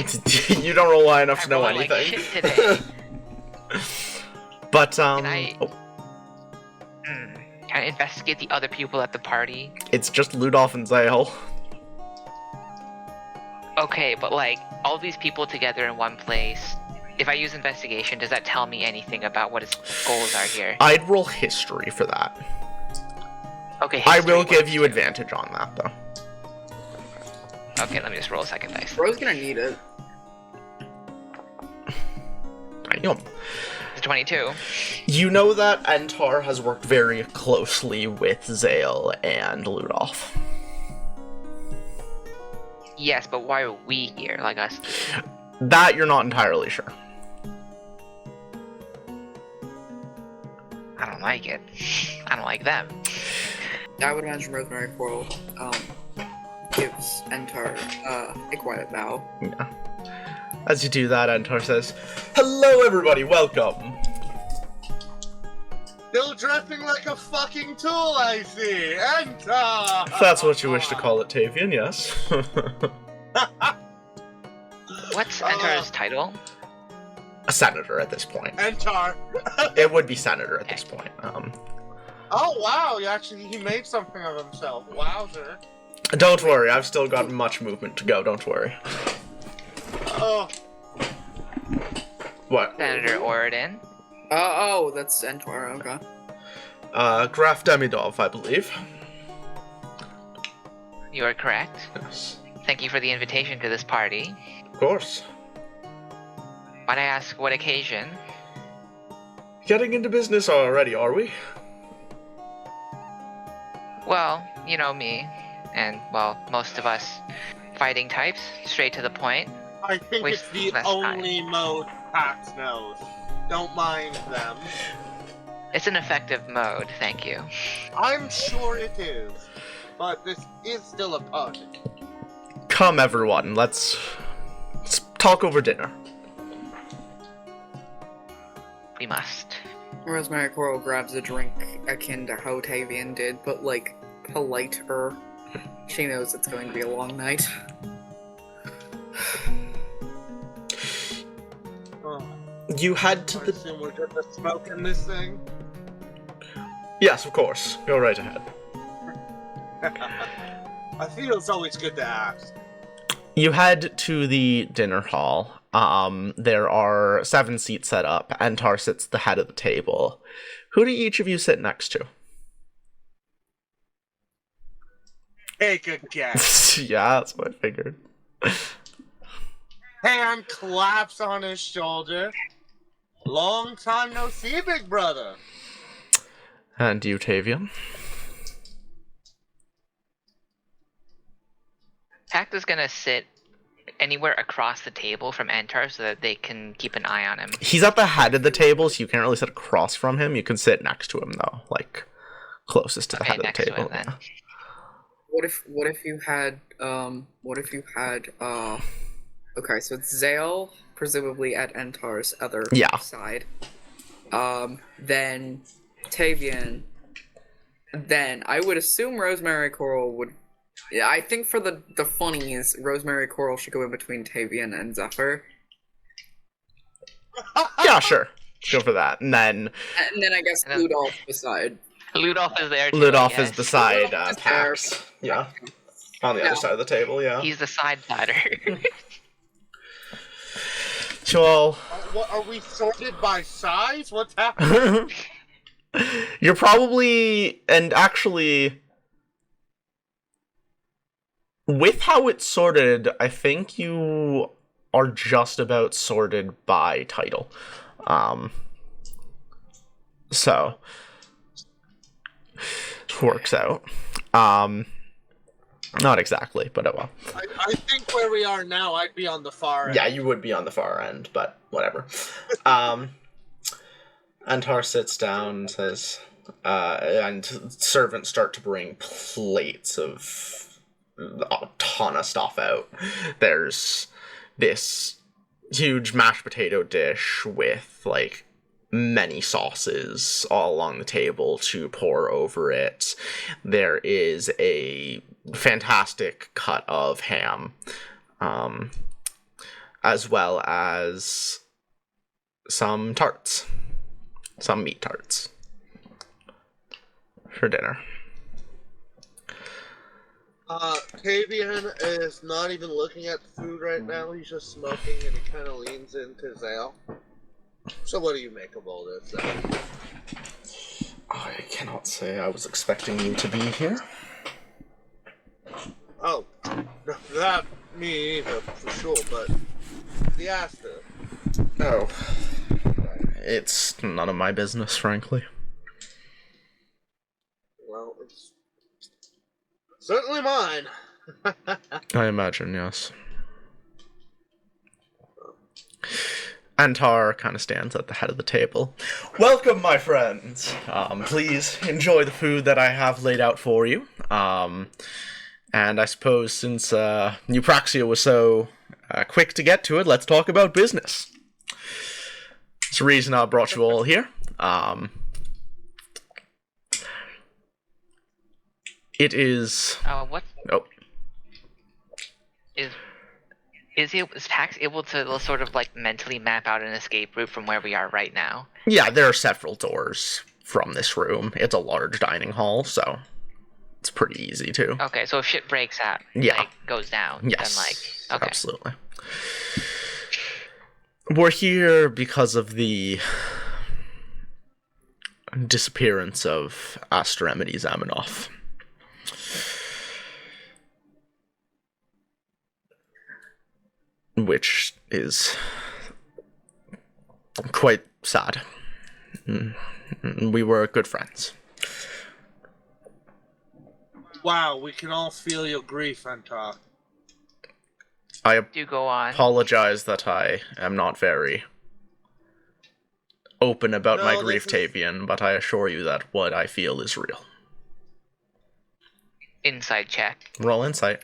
You don't roll high enough to I'm know rolling like anything. shit today. But Can I- oh, Can I investigate the other people at the party? it's just Ludolf and Zale. Okay, but like, all these people together in one place, if I use investigation, does that tell me anything about what his goals are here? I'd roll history for that. Okay, I history will give works you too. advantage on that, though. Okay, let me just roll a second dice. Bro's gonna need it. Damn. It's 22. You know that Entar has worked very closely with Zale and Ludolf. Yes, but why are we here? Like us? That you're not entirely sure. I don't like it. I don't like them. I would imagine Rosemary Coral gives Entar a quiet bow. Yeah. As you do that, Entar says, "Hello, everybody. Welcome." Still dressing like a fucking tool, I see. Enter. If that's what you wish to call it, Tavian, yes. What's Entar's title? A senator at this point. Entar. It would be senator at this point. Oh wow! He made something of himself. Wowzer. Don't worry, I've still got much movement to go. Don't worry. Oh. What? Senator Orodon. Oh, that's Entar, okay. Graf Demidov, I believe. You are correct. Yes. Thank you for the invitation to this party. Of course. Might I ask what occasion? Getting into business already, are we? Well, you know me, and, well, most of us fighting types, straight to the point. I think Waste it's the less only mode Pax knows. Don't mind them. It's an effective mode, thank you. I'm sure it is. But this is still a party. Come, everyone, let's talk over dinner. We must. Rosemary Coral grabs a drink akin to how Tavian did, but like politer. She knows it's going to be a long night. Oh, You head to I the... assume we're just smoking this thing. Yes, of course. Go right ahead. I feel it's always good to ask. You head to the dinner hall. There are 7 seats set up. Entar sits at the head of the table. Who do each of you sit next to? Take a guess. Yeah, that's what I figured. Hand claps on his shoulder. Long time no see, big brother. And you, Tavian? Tact is gonna sit anywhere across the table from Entar so that they can keep an eye on him. He's at the head of the table, so you can't really sit across from him. You can sit next to him, though, like closest to the head of the table. To him, then. What if you had okay, so it's Zale, presumably at Entar's other side. Then Tavian. Then I would assume Rosemary Coral would. Yeah, I think for the funnies, Rosemary Coral should go in between Tavian and Zephyr. Yeah, sure. Go for that. And then I guess Ludolf beside. Ludolf is there too. Ludolf is beside Pax. Yeah. On the other side of the table, yeah. He's the side-sider. So, what, are we sorted by size? What's happening? You're probably, and actually, with how it's sorted, I think you are just about sorted by title. So, works out. Not exactly, but it will. I think where we are now, I'd be on the far end. Yeah, you would be on the far end, but whatever. Entar sits down, says, and servants start to bring plates of a ton of stuff out. There's this huge mashed potato dish with, like, many sauces all along the table to pour over it. There is a fantastic cut of ham, as well as some tarts. Some meat tarts for dinner. Tavian is not even looking at the food right now. He's just smoking, and he kind of leans into Zale. So what do you make of all this? I cannot say. I was expecting you to be here. Oh, that me either, for sure, but the Asta. Oh. It's none of my business, frankly. Well, it's certainly mine. I imagine, yes. Entar kind of stands at the head of the table. Welcome, my friends. Please enjoy the food that I have laid out for you. And I suppose since Eupraxia was so quick to get to it, let's talk about business. It's the reason I brought you all here. It is... what? Oh. Is Pax able to sort of like mentally map out an escape route from where we are right now? Yeah, there are several doors from this room. It's a large dining hall, so it's pretty easy too. Okay, so if shit breaks out, goes down, yes, then okay. Absolutely. We're here because of the disappearance of Astremedy Zamenhof. Which is quite sad. We were good friends. Wow, we can all feel your grief, Entar. I do go on. Apologize that I am not very open about my grief, Tavian, but I assure you that what I feel is real. Insight check. Roll insight.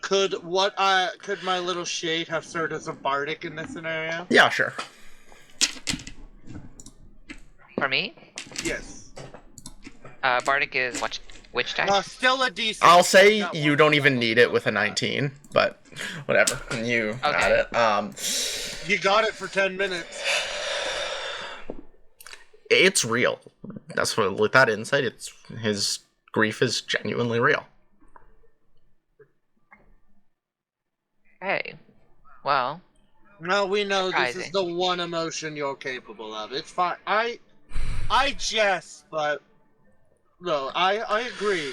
Could my little shade have served as a bardic in this scenario? Yeah, sure. For me? Yes. Bardic is which dice? Still a DC. I'll say you don't even need it with a 19, but whatever. You got it. You got it for 10 minutes. It's real. That's what, with that insight, it's his grief is genuinely real. Hey, well, No, we know this is surprising. the one emotion you're capable of. It's fine. I jest, but no, I agree.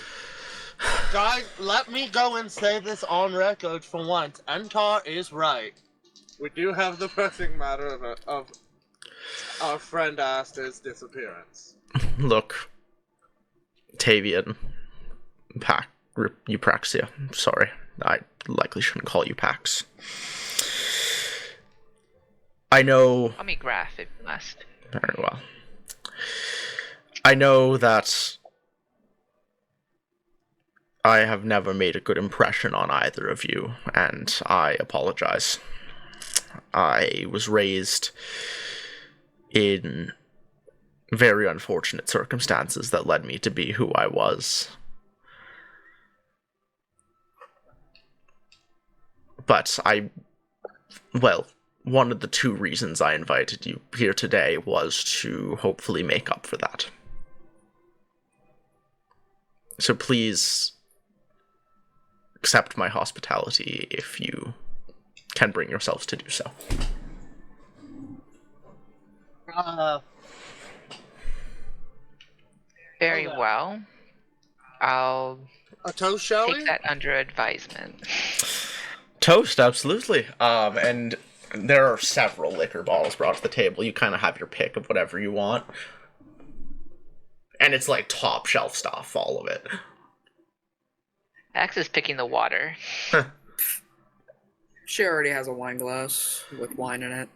Guys, let me go and say this on record for once. Entar is right. We do have the pressing matter of our friend Asta's disappearance. Look, Tavian, Eupraxia. Sorry, I likely shouldn't call you Pax. I know. Call me Graph if you must. Very well. I know that I have never made a good impression on either of you, and I apologize. I was raised in very unfortunate circumstances that led me to be who I was. But one of the two reasons I invited you here today was to hopefully make up for that. So please accept my hospitality if you can bring yourselves to do so. Very Okay. well. I'll A toast, shall we? take that under advisement. Toast, absolutely. And there are several liquor bottles brought to the table. You kind of have your pick of whatever you want. And it's like top shelf stuff, all of it. Axe is picking the water. She already has a wine glass with wine in it.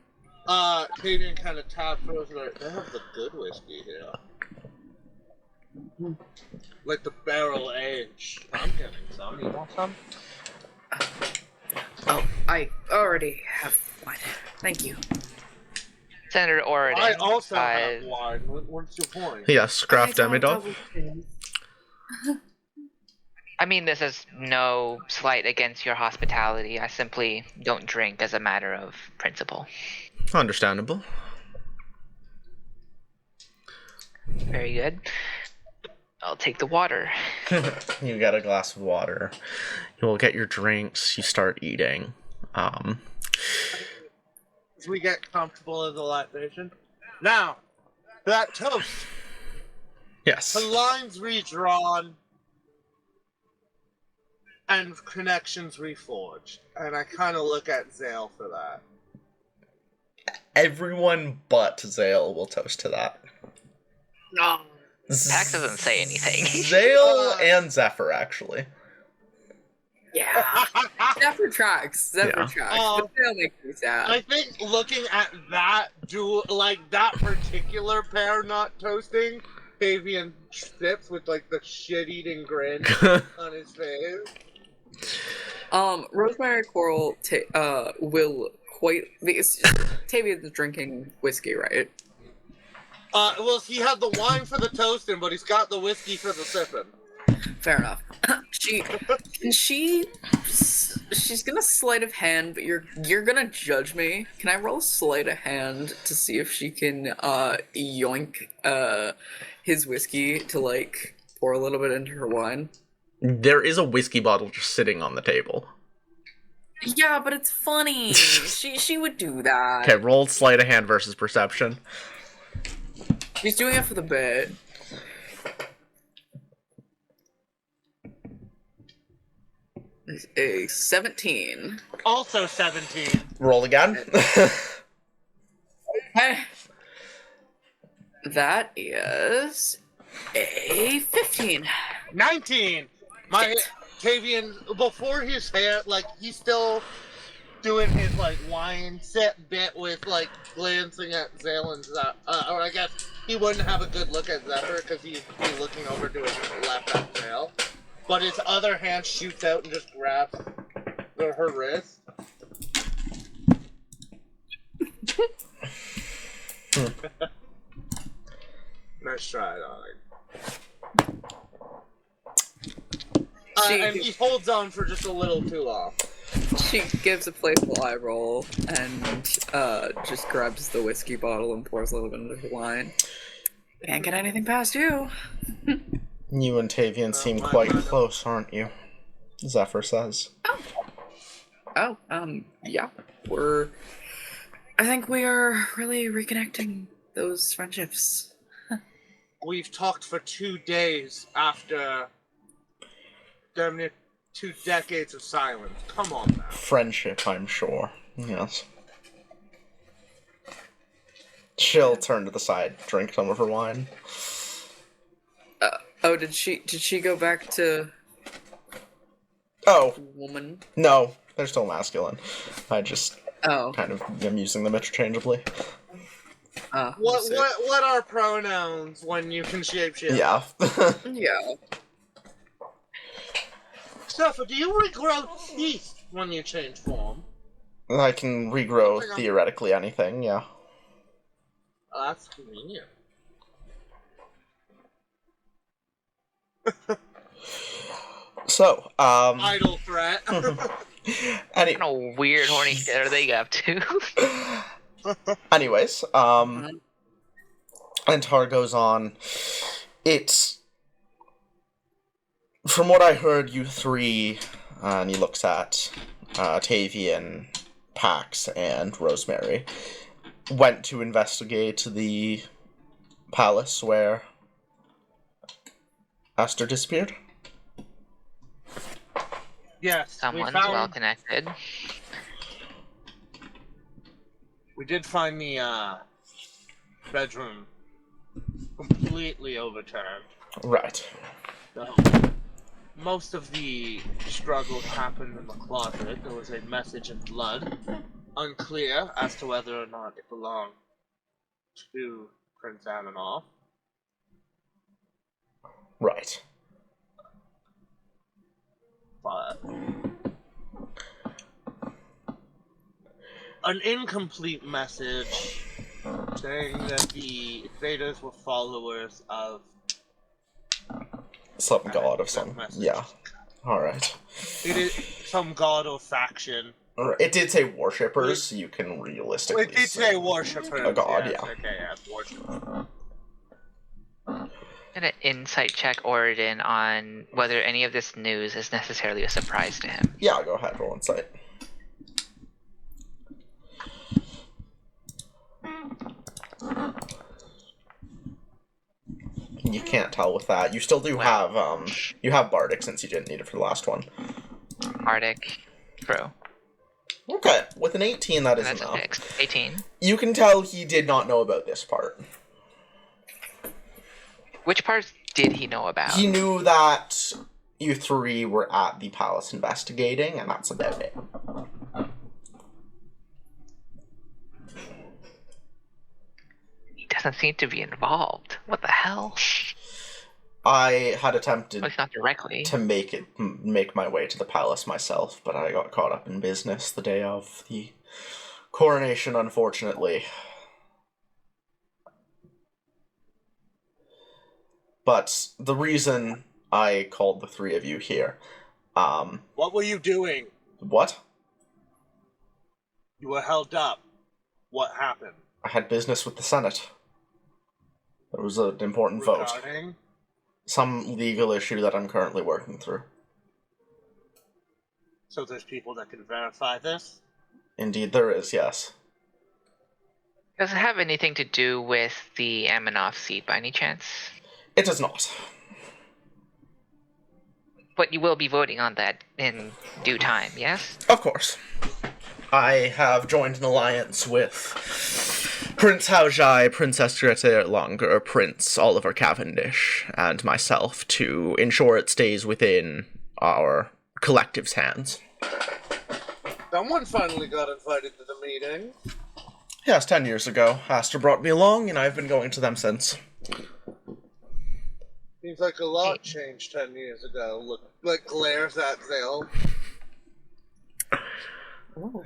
Tavian kind of tapped Rosemary. They have the good whiskey here. Like the barrel aged. I'm getting some. You want some? Oh, I already have wine. Thank you. Senator Orodon. I also have wine. What's your point? Yes, craft I don't demidov. double things. I mean this is no slight against your hospitality. I simply don't drink as a matter of principle. Understandable. Very good. I'll take the water. You get a glass of water. You will get your drinks. You start eating. As we get comfortable in the libation. Now, that toast. Yes. The lines redrawn and connections reforged. And I kind of look at Zale for that. Everyone but Zale will toast to that. No. Pax doesn't say anything. Zale and Zephyr, actually. Yeah. Zephyr tracks. Zephyr Yeah. tracks. But they'll make me sad. I think looking at that that particular pair not toasting, Tavian sips with like the shit-eating grin on his face. Rosemary Coral will quite because Tavian's drinking whiskey, right? Well, he had the wine for the toasting, but he's got the whiskey for the sipping. Fair enough. she's gonna sleight of hand, but you're gonna judge me. Can I roll sleight of hand to see if she can yoink his whiskey to like pour a little bit into her wine? There is a whiskey bottle just sitting on the table. Yeah, but it's funny. she would do that. Okay, roll sleight of hand versus perception. She's doing it for the bit. A 17. Also 17. Roll again. Hey. That is a 15. 19! My Tavian, before his hair, like, he's still doing his, like, wine set bit with, like, glancing at Zale and Zephyr. Or I guess he wouldn't have a good look at Zephyr because he'd be looking over to his left at Zale. But his other hand shoots out and just grabs her wrist. Nice try, darling. And he holds on for just a little too long. She gives a playful eye roll and just grabs the whiskey bottle and pours a little bit into the wine. Can't get anything past you. You and Tavian seem quite close, aren't you? Zephyr says. Oh, yeah. I think we are really reconnecting those friendships. We've talked for 2 days after damn near 2 decades of silence. Come on now. Friendship, I'm sure. Yes. She'll turn to the side, drink some of her wine. Did she go back to Oh, woman? no, they're still masculine. I just Oh. kind of am using them interchangeably. What are pronouns when you can shapeshift? Yeah. Yeah. Steffa, do you regrow teeth when you change form? I can regrow theoretically anything, yeah. Oh, that's convenient. So, Idle threat. Any- What kind of weird horny shit are they up to? anyways, Entar goes on. It's... From what I heard, you three, and he looks at Tavian, Pax, and Rosemary, went to investigate the palace where Aster disappeared? Yes, Someone's well connected. we did find the bedroom completely overturned. Right. So, most of the struggles happened in the closet. There was a message in blood. Unclear as to whether or not it belonged to Prince Amanoff. Right. But an incomplete message saying that the invaders were followers of Some god of some... message. Yeah. Alright. It is some god or faction. It did say worshippers, so you can realistically It did say worshippers. a god, yes, yeah. Okay, yes, worshippers. Get an insight check Orodon on whether any of this news is necessarily a surprise to him. Yeah, go ahead, roll insight. You can't tell with that. You still do have, you have Bardic since you didn't need it for the last one. Arctic. Bro. Okay, with an 18 that is That's a enough. fix. 18. You can tell he did not know about this part. Which parts did he know about? He knew that you three were at the palace investigating, and that's about it. He doesn't seem to be involved. What the hell? I had attempted Well, not directly. to make my way to the palace myself, but I got caught up in business the day of the coronation, unfortunately. But the reason I called the three of you here, What were you doing? what? You were held up. What happened? I had business with the Senate. There was an important vote. Regarding? Some legal issue that I'm currently working through. So there's people that can verify this? Indeed there is, yes. Does it have anything to do with the Amanoff seat by any chance? It does not. But you will be voting on that in due time, yes? Of course. I have joined an alliance with Prince Haojai, Princess Grete Longer, Prince Oliver Cavendish, and myself to ensure it stays within our collective's hands. Someone finally got invited to the meeting. Yes, 10 years ago. Aster brought me along, and I've been going to them since. Seems like a lot changed 10 years ago. Look, like glares at Zale.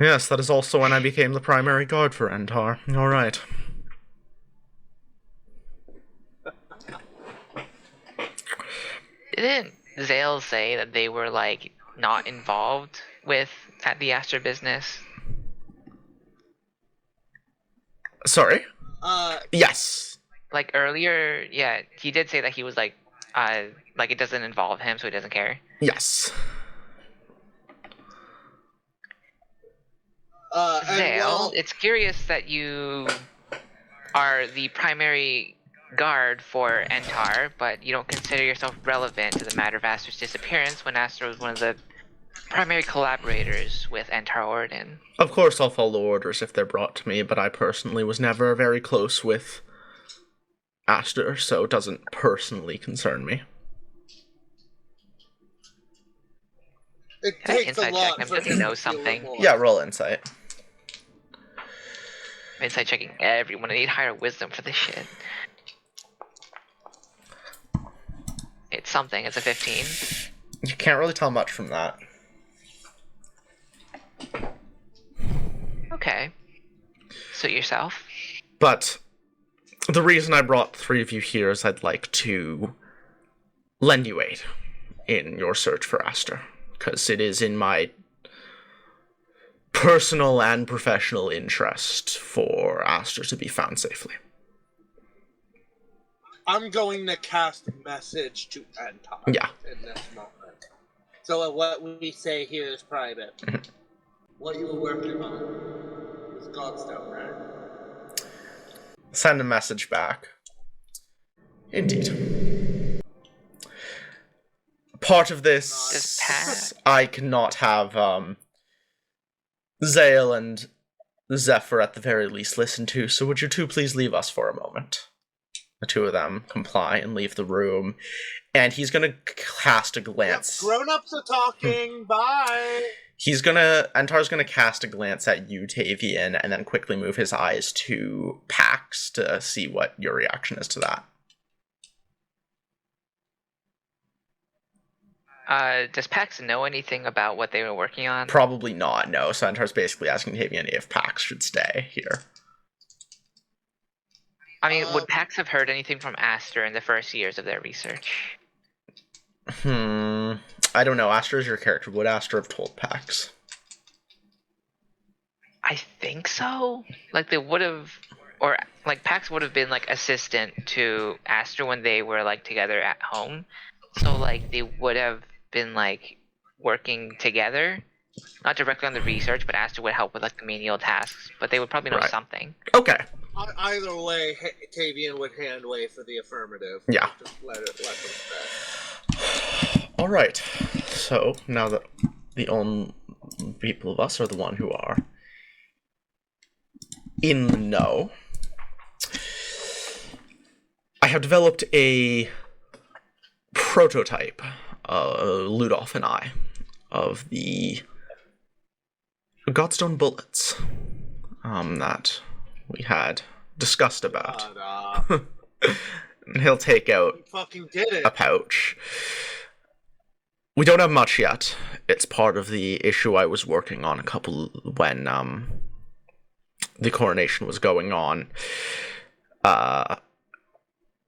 Yes, that is also when I became the primary guard for Entar. Alright. Didn't Zale say that they were, like, not involved with at the Aster business? Sorry? Uh, Yes. like earlier, yeah, he did say that he was like it doesn't involve him, so he doesn't care. Yes. Zale, it's curious that you are the primary guard for Entar, but you don't consider yourself relevant to the matter of Aster's disappearance when Aster was one of the primary collaborators with Entar Orodon. Of course I'll follow orders if they're brought to me, but I personally was never very close with Aster, so it doesn't personally concern me. It takes a Inside lot check, for I'm him know to something. feel Yeah, roll insight. Inside checking everyone. I need higher wisdom for this shit. It's something. It's a 15. You can't really tell much from that. Okay. Suit yourself. But the reason I brought the three of you here is I'd like to lend you aid in your search for Aster, because it is in my personal and professional interest for Aster to be found safely. I'm going to cast a message to Entar Yeah. in this moment. So what we say here is private. Mhm. What you were working on is Godstone, right? Send a message back. Indeed. Part of this, I cannot have Zale and Zephyr at the very least listen to, so would you two please leave us for a moment? The two of them comply and leave the room, and he's gonna cast a glance. Yep, grown-ups are talking, bye! Antar's gonna cast a glance at you, Tavian, and then quickly move his eyes to Pax to see what your reaction is to that. Does Pax know anything about what they were working on? Probably not, no. So Antar's basically asking Tavian if Pax should stay here. I mean, would Pax have heard anything from Aster in the first years of their research? I don't know. Aster is your character. Would Aster have told Pax? I think so. Like, they would have... Or, like, Pax would have been, like, assistant to Aster when they were, like, together at home. So, like, they would have been, like, working together. Not directly on the research, but Aster would help with, like, the menial tasks. But they would probably know something. Okay. Either way, Tavian would hand wave for the affirmative. Yeah. Just let them stay. Alright. So, now that the only people of us are the one who are in the know, I have developed a prototype, Ludolf and I, of the Godstone bullets that we had discussed about. And he'll take out fucking did it. a pouch. We don't have much yet. It's part of the issue I was working on when the coronation was going on.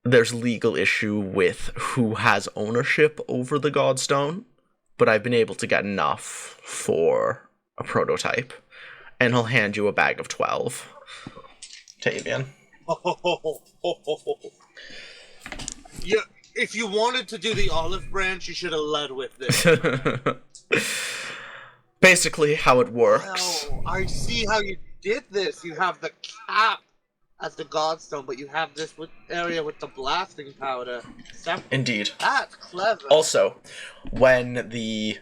There's legal issue with who has ownership over the Godstone, but I've been able to get enough for a prototype, and he'll hand you a bag of 12. Tavian. Yeah, if you wanted to do the olive branch, you should have led with this. Basically, how it works. Wow, I see how you did this. You have the cap as the Godstone, but you have this area with the blasting powder. Indeed. That's clever. Also, when the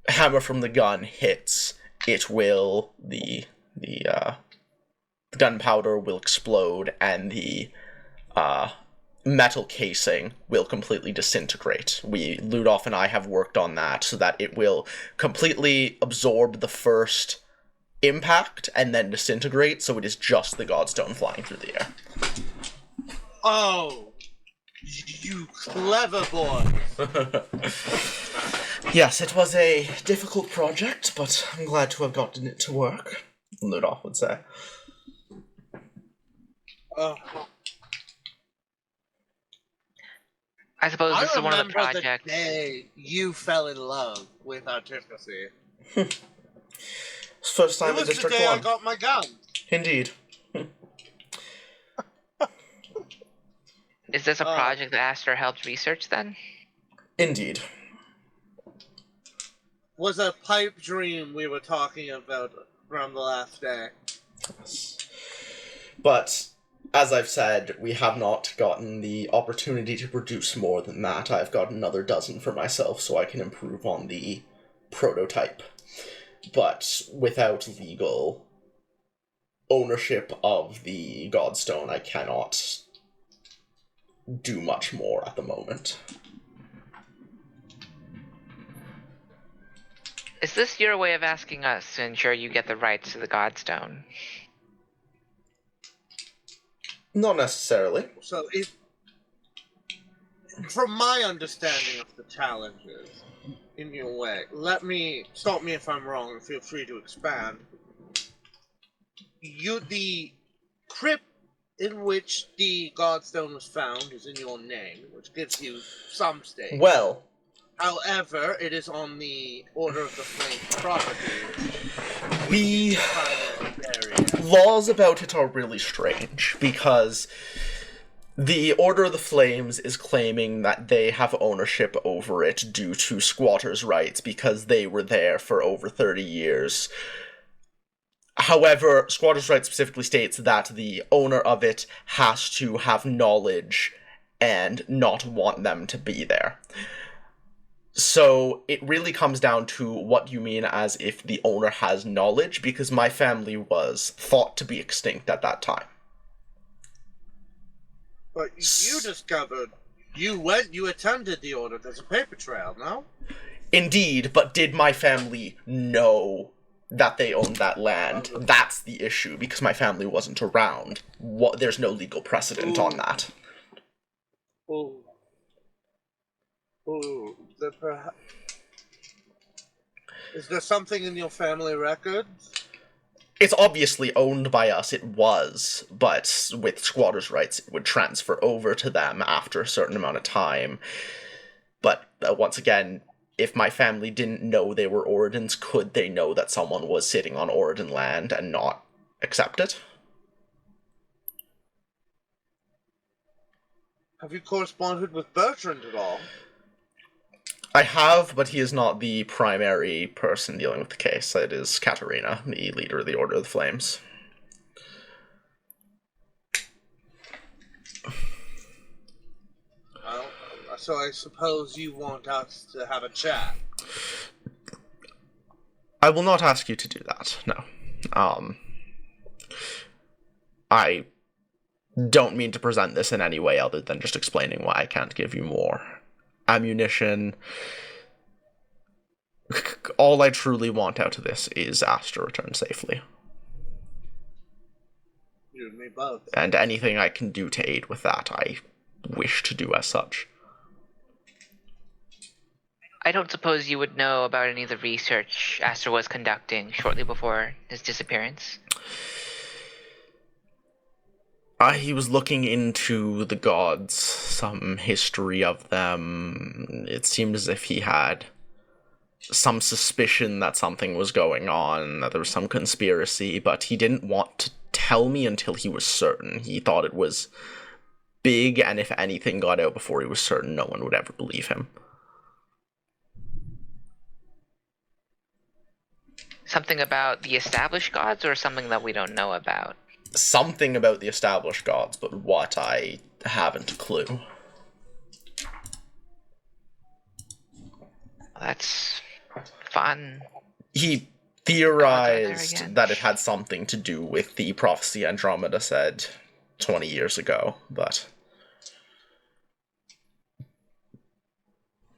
hammer from the gun hits, it will the gunpowder will explode, and the metal casing will completely disintegrate. Ludolf and I have worked on that so that it will completely absorb the first impact and then disintegrate, so it is just the Godstone flying through the air. Oh, you clever boy. Yes, it was a difficult project, but I'm glad to have gotten it to work, Ludolf would say. I suppose this is one of the remember projects. the day you fell in love with artificy. First time in It was the District day 1. I got my gun. Indeed. Is this a project that Aster helped research then? Indeed. Was a pipe dream we were talking about from the last day. But, as I've said, we have not gotten the opportunity to produce more than that. I've got another dozen for myself so I can improve on the prototype. But without legal ownership of the Godstone, I cannot do much more at the moment. Is this your way of asking us to ensure you get the rights to the Godstone? Not necessarily. So, from my understanding of the challenges, in your way, stop me if I'm wrong and feel free to expand. The crypt in which the Godstone was found is in your name, which gives you some stake. Well, however, it is on the Order of the Flame property. Laws about it are really strange, because the Order of the Flames is claiming that they have ownership over it due to squatters' rights because they were there for over 30 years. However, squatters' rights specifically states that the owner of it has to have knowledge and not want them to be there. So it really comes down to what you mean as if the owner has knowledge, because my family was thought to be extinct at that time. But you discovered, you attended the Order, there's a paper trail, no? Indeed, but did my family know that they owned that land? That's the issue, because my family wasn't around. There's no legal precedent on that. Is there something in your family records? It's obviously owned by us, it was, but with squatters' rights it would transfer over to them after a certain amount of time. But once again, if my family didn't know they were Orothers, could they know that someone was sitting on Orothern land and not accept it? Have you corresponded with Bertrand at all? I have, but he is not the primary person dealing with the case. It is Katarina, the leader of the Order of the Flames. Well, so I suppose you want us to have a chat. I will not ask you to do that, no. I don't mean to present this in any way other than just explaining why I can't give you more ammunition. All I truly want out of this is Aster to return safely. You and me both. And anything I can do to aid with that, I wish to do as such. I don't suppose you would know about any of the research Aster was conducting shortly before his disappearance? He was looking into the gods, some history of them. It seemed as if he had some suspicion that something was going on, that there was some conspiracy, but he didn't want to tell me until he was certain. He thought it was big, and if anything got out before he was certain, no one would ever believe him. Something about the established gods, or something that we don't know about? Something about the established gods, but what, I haven't a clue. That's fun. He theorized that it had something to do with the prophecy Andromeda said 20 years ago, but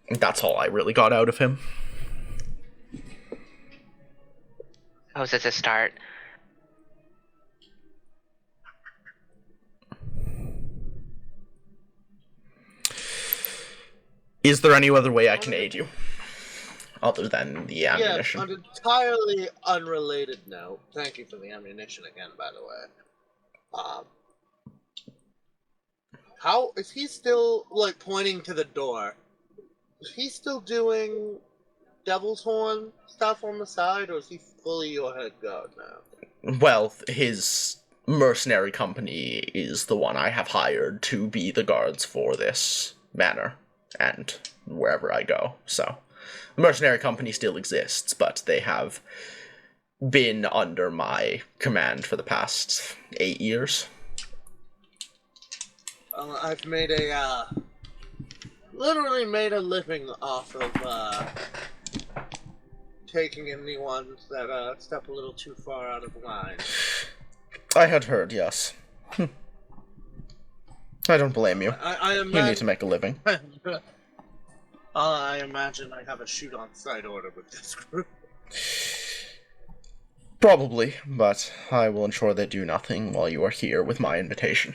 that's all I really got out of him. How was it to start? Is there any other way I can aid you? Other than the ammunition? Yeah, on an entirely unrelated note, thank you for the ammunition again, by the way. How is he still, like, pointing to the door? Is he still doing Devil's Horn stuff on the side, or is he fully your head god now? Well, his mercenary company is the one I have hired to be the guards for this manor and wherever I go. So the mercenary company still exists, but they have been under my command for the past 8 years. I've made literally made a living off of taking in the ones that step a little too far out of line. I had heard, yes. I don't blame you. I You need to make a living. I imagine I have a shoot-on-sight order with this group. Probably, but I will ensure they do nothing while you are here with my invitation.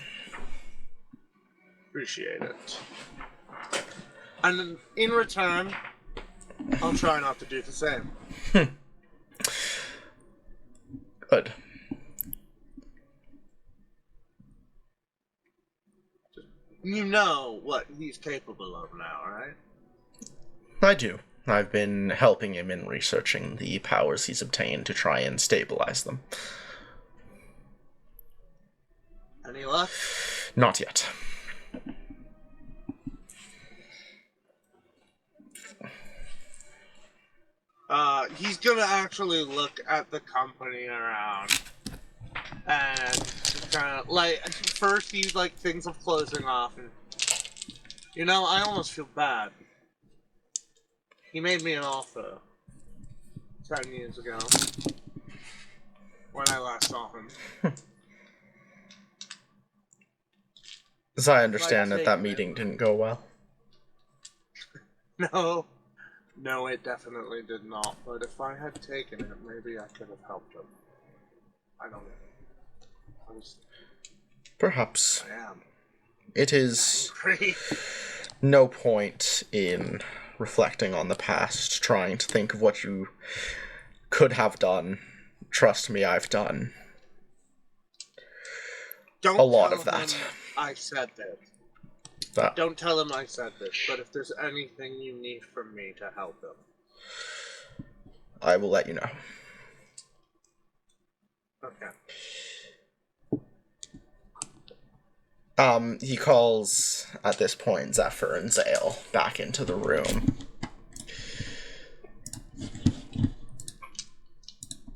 Appreciate it. And in return, I'll try not to do the same. Good. You know what he's capable of now, right? I do. I've been helping him in researching the powers he's obtained to try and stabilize them. Any luck? Not yet. He's gonna actually look at the company around and kind of like first he's like things of closing off and I almost feel bad. He made me an offer 10 years ago when I last saw him. As I understand it, that meeting didn't go well. No, it definitely did not. But if I had taken it, maybe I could have helped him. I don't know. Perhaps. I am. It is Angry. no point in reflecting on the past, trying to think of what you could have done. Trust me, I've done Don't a lot tell of that. him I said this. That. Don't tell him I said this, but if there's anything you need from me to help him, I will let you know. okay. He calls, at this point, Zephyr and Zale back into the room.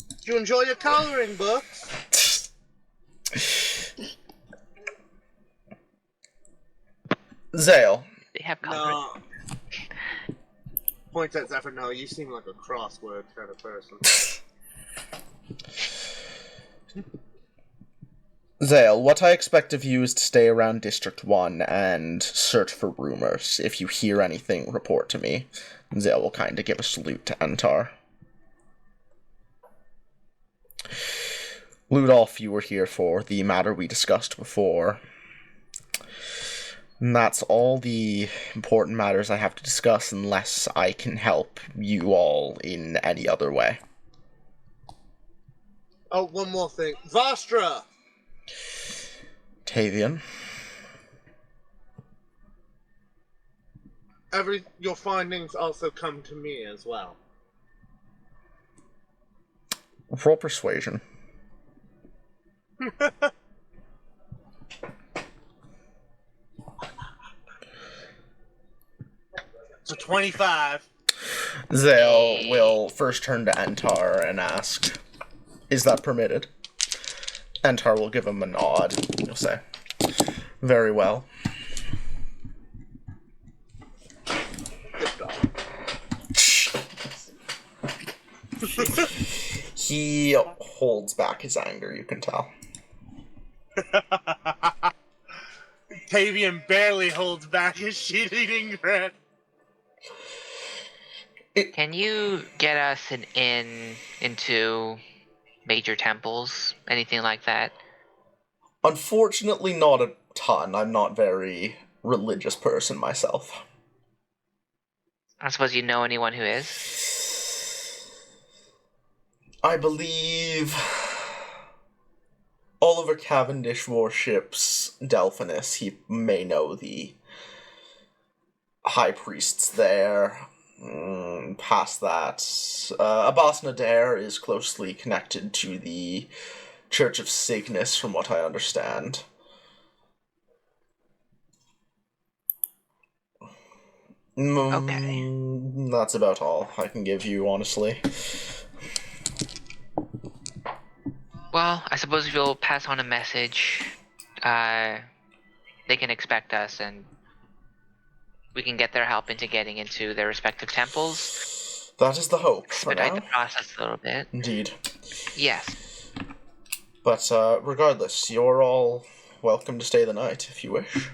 Did you enjoy your coloring books? Zale. They have colored. No. Points at Zephyr, no, you seem like a crossword kind of person. Zale, what I expect of you is to stay around District 1 and search for rumors. If you hear anything, report to me. Zale will kind of give a salute to Entar. Ludolf, you were here for the matter we discussed before. And that's all the important matters I have to discuss unless I can help you all in any other way. Oh, one more thing. Vastra! Tavian. Your findings also come to me as well. Roll persuasion. So 25. Zale will first turn to Entar and ask, "Is that permitted?" Entar will give him a nod. He'll say, "Very well." Good dog. He holds back his anger, you can tell. Tavian barely holds back his shit-eating grin. Can you get us an in into major temples? Anything like that? Unfortunately, not a ton. I'm not very religious person myself. I suppose you know anyone who is? I believe Oliver Cavendish worships Delphinus. He may know the high priests there. Past that, Abbas Nader is closely connected to the Church of Cygnus, from what I understand. Okay. That's about all I can give you, honestly. Well, I suppose if you'll pass on a message, they can expect us, and we can get their help into getting into their respective temples. That is the hope. Expedite the process a little bit. Indeed. Yes. But regardless, you're all welcome to stay the night if you wish.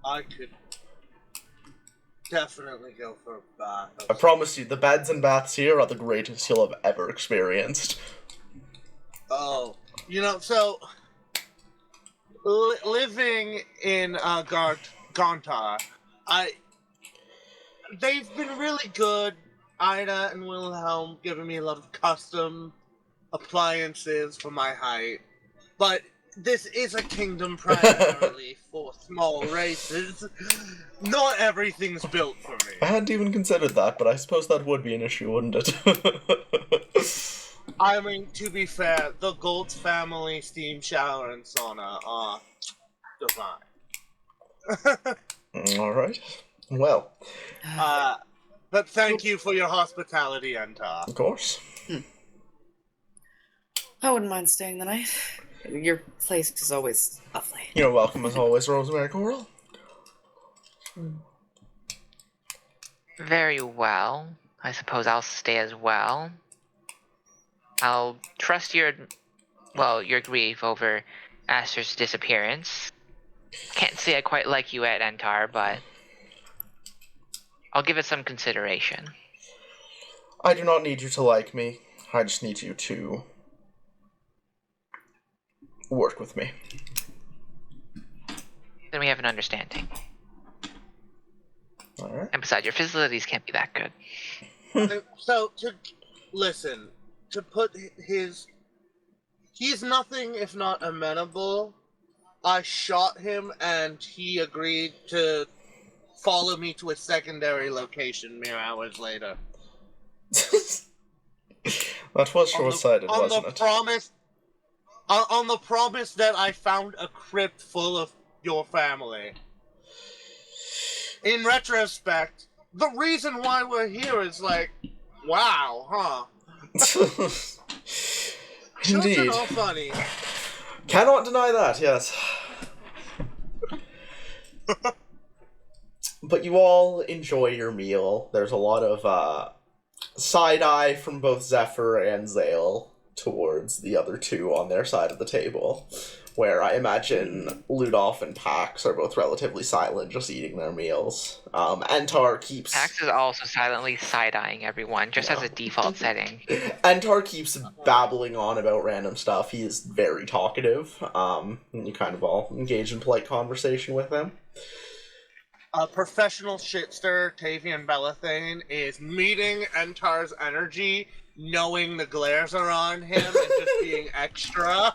I could definitely go for a bath. I promise you, the beds and baths here are the greatest you'll have ever experienced. Oh, so living in Gontar, they've been really good. Ida and Wilhelm giving me a lot of custom appliances for my height, but this is a kingdom primarily for small races. Not everything's built for me. I hadn't even considered that, but I suppose that would be an issue, wouldn't it? I mean, to be fair, the Goltz family steam shower and sauna are divine. Alright. Well. But thank you for your hospitality, Entar. Of course. I wouldn't mind staying the night. Your place is always lovely. You're welcome as always, Rosemary Coral. Very well. I suppose I'll stay as well. I'll trust your grief over Aster's disappearance. Can't say I quite like you at Entar, but I'll give it some consideration. I do not need you to like me. I just need you to work with me. Then we have an understanding. Alright. And besides, your facilities can't be that good. So, to put he's nothing if not amenable. I shot him and he agreed to follow me to a secondary location mere hours later. That was short-sighted, wasn't it? On the promise that I found a crypt full of your family. In retrospect, the reason why we're here is like, wow, huh? Indeed. Children are funny. Cannot deny that, yes. But you all enjoy your meal. There's a lot of side-eye from both Zephyr and Zale towards the other two on their side of the table, where I imagine Ludolf and Pax are both relatively silent, just eating their meals. Entar keeps... Pax is also silently side-eyeing everyone, just as a default setting. Entar keeps babbling on about random stuff. He is very talkative. And you kind of all engage in polite conversation with him. A professional shitster, Tavian Belathane, is meeting Entar's energy, knowing the glares are on him, and just being extra.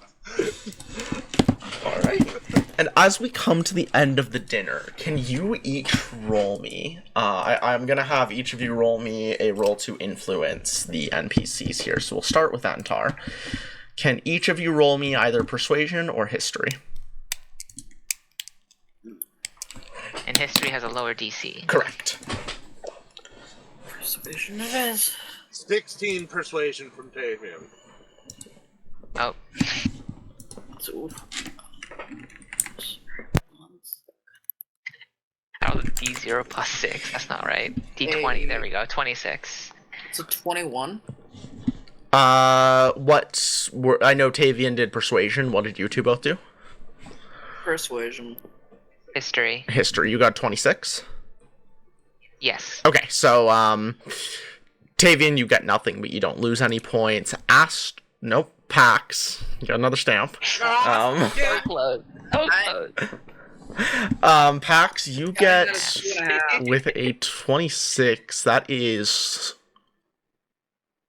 Alright. And as we come to the end of the dinner, can you each roll me? I'm gonna have each of you roll me a roll to influence the NPCs here. So we'll start with Entar. Can each of you roll me either persuasion or history? And history has a lower DC. Correct. Persuasion it is. 16 persuasion from Tavian. Oh. So, Oh, D0 plus 6. That's not right. D20. Hey. There we go. 26. it's a 21. I know Tavian did persuasion. What did you two both do? Persuasion. History. History. You got 26? Yes. Okay, so, Tavian, you get nothing, but you don't lose any points. Nope. Pax. You got another stamp. So close. So close. Pax, you get, with a 26, that is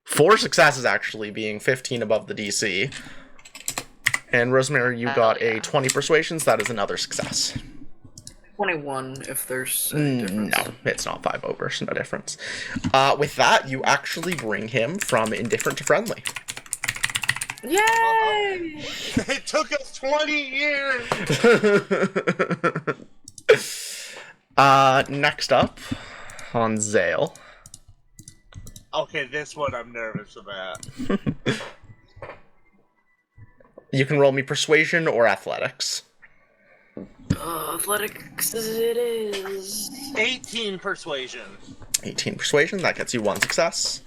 4 successes, actually, being 15 above the DC. And Rosemary, you got a 20 persuasions, that is another success. 21 if there's any difference. No, it's not 5 over, so no difference. With that, you actually bring him from indifferent to friendly. Yay! It took us 20 years! Next up, on Zale. Okay, this one I'm nervous about. You can roll me persuasion or athletics. Athletics it is. 18 persuasion. 18 persuasion, that gets you 1 success.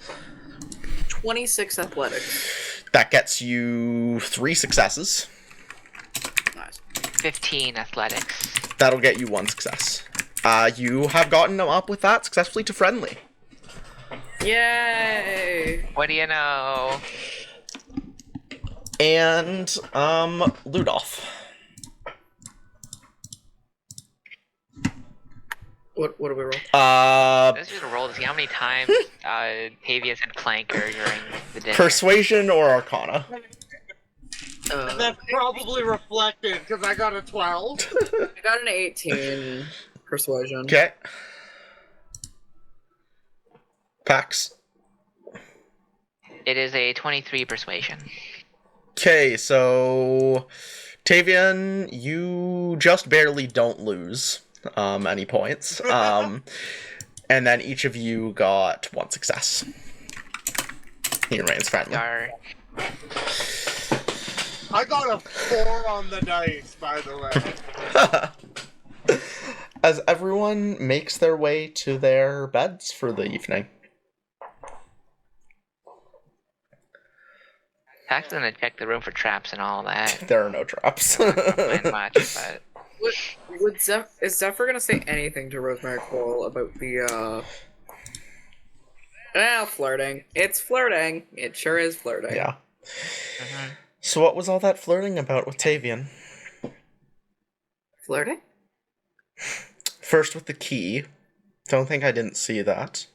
26 athletics. That gets you 3 successes. Nice. 15 athletics. That'll get you 1 success. You have gotten them up with that successfully to friendly. Yay! What do you know? And, Ludolf. What do we roll? Let's just roll to see how many times Tavian said clanker during the dinner. Persuasion or Arcana? That's probably reflected, because I got a 12. I got an 18 persuasion. Okay. Pax. It is a 23 persuasion. Okay, so Tavian, you just barely don't lose any points. And then each of you got 1 success. He remains friendly. Darn. I got a 4 on the dice, by the way. As everyone makes their way to their beds for the evening. Pax is gonna check the room for traps and all that. There are no traps. Not much, but Is Zephyr gonna say anything to Rosemary Cole about the flirting? It's flirting. It sure is flirting. Yeah. So what was all that flirting about with Tavian? Flirting? First with the key. Don't think I didn't see that.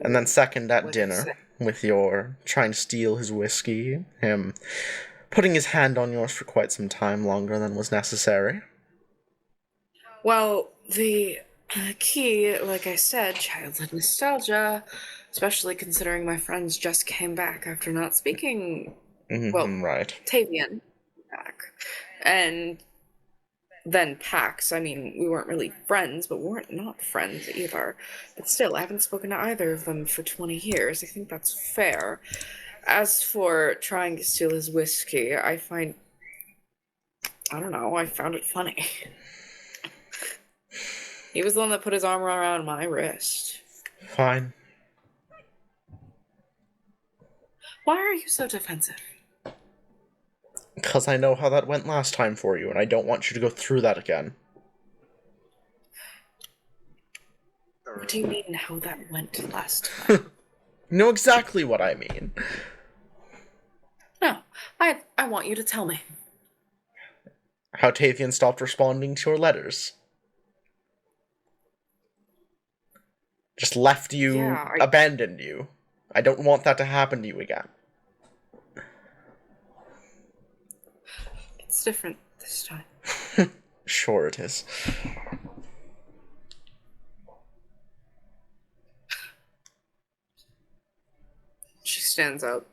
And then second at dinner with your trying to steal his whiskey, him putting his hand on yours for quite some time longer than was necessary. Well, the key, like I said, childhood nostalgia, especially considering my friends just came back after not speaking. Well, right. Tavian back. And then Pax. I mean, we weren't really friends, but we weren't not friends either. But still, I haven't spoken to either of them for 20 years. I think that's fair. As for trying to steal his whiskey, I found it funny. He was the one that put his arm around my wrist. Fine. Why are you so defensive? Because I know how that went last time for you, and I don't want you to go through that again. What do you mean how that went last time? You know exactly what I mean. No, I want you to tell me. How Tavian stopped responding to your letters. Just left you, abandoned you. I don't want that to happen to you again. It's different this time. Sure it is. She stands up.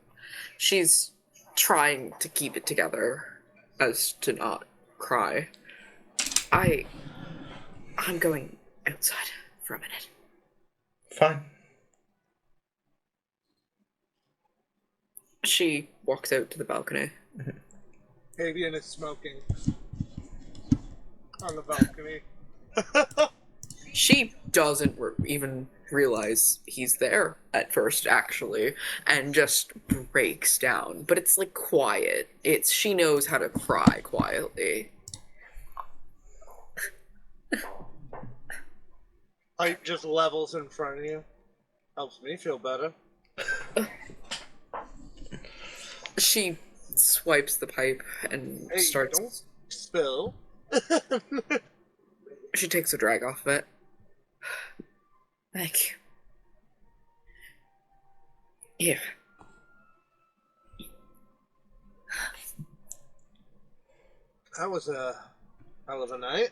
She's trying to keep it together as to not cry. I'm going outside for a minute. Fine. She walks out to the balcony. Tavian is smoking on the balcony. She doesn't even realize he's there at first, actually, and just breaks down. But it's like quiet. She knows how to cry quietly. Pipe just levels in front of you. Helps me feel better. She swipes the pipe and starts. Don't spill. She takes a drag off of it. Thank you. Here. That was a hell of a night.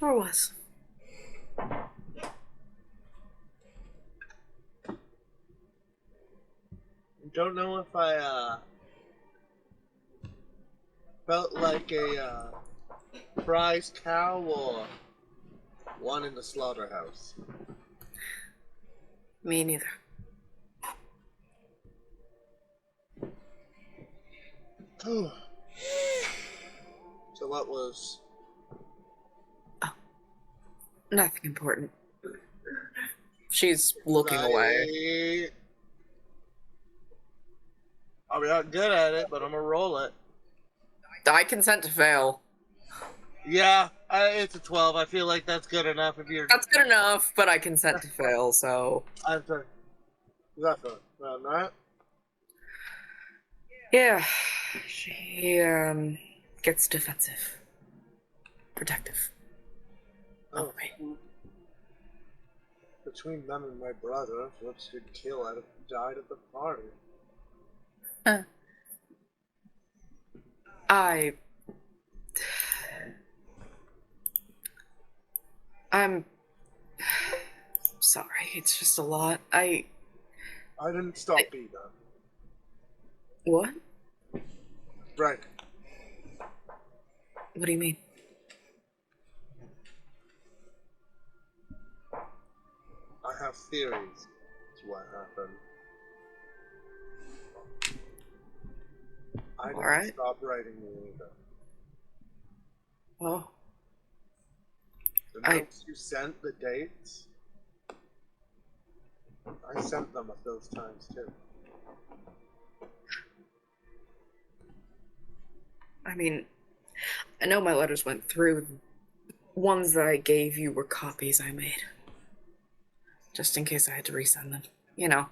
Sure was. Don't know if I felt like a prize cow or one in the slaughterhouse. Me neither. So what was... Nothing important. She's looking away. I'm not good at it, but I'm gonna roll it. I consent to fail. Yeah, it's a 12. I feel like that's good enough if you're... That's good enough, but I consent to fail, so... I'm sorry. That's around that. Yeah. She, gets defensive. Protective. Oh, me. between them and my brother, what's good kill? I'd have died at the party. I'm sorry, it's just a lot. I didn't stop either. What? Right. What do you mean? I have theories to what happened. I didn't stop writing you either. Well, The notes you sent, the dates, I sent them at those times too. I mean, I know my letters went through. The ones that I gave you were copies I made. Just in case I had to resend them. You know,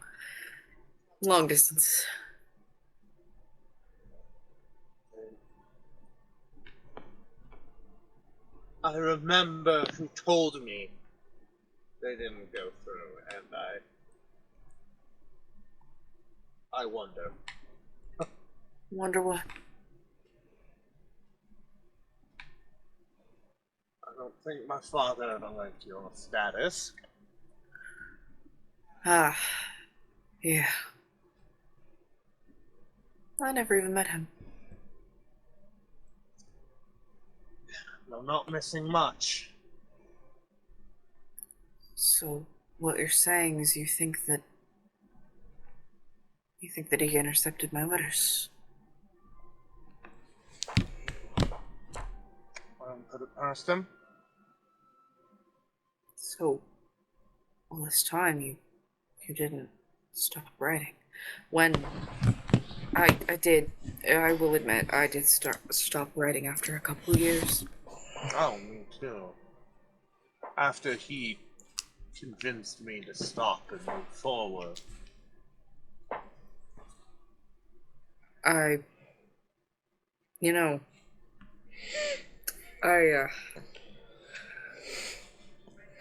long distance. I remember who told me they didn't go through, and I wonder. Wonder what? I don't think my father ever liked your status. Ah, yeah. I never even met him. I'm not missing much. So, what you're saying is you think that he intercepted my letters? I don't put it past him. So, all this time you didn't stop writing. When I will admit, I did stop writing after a couple of years. Oh, me too. After he convinced me to stop and move forward. I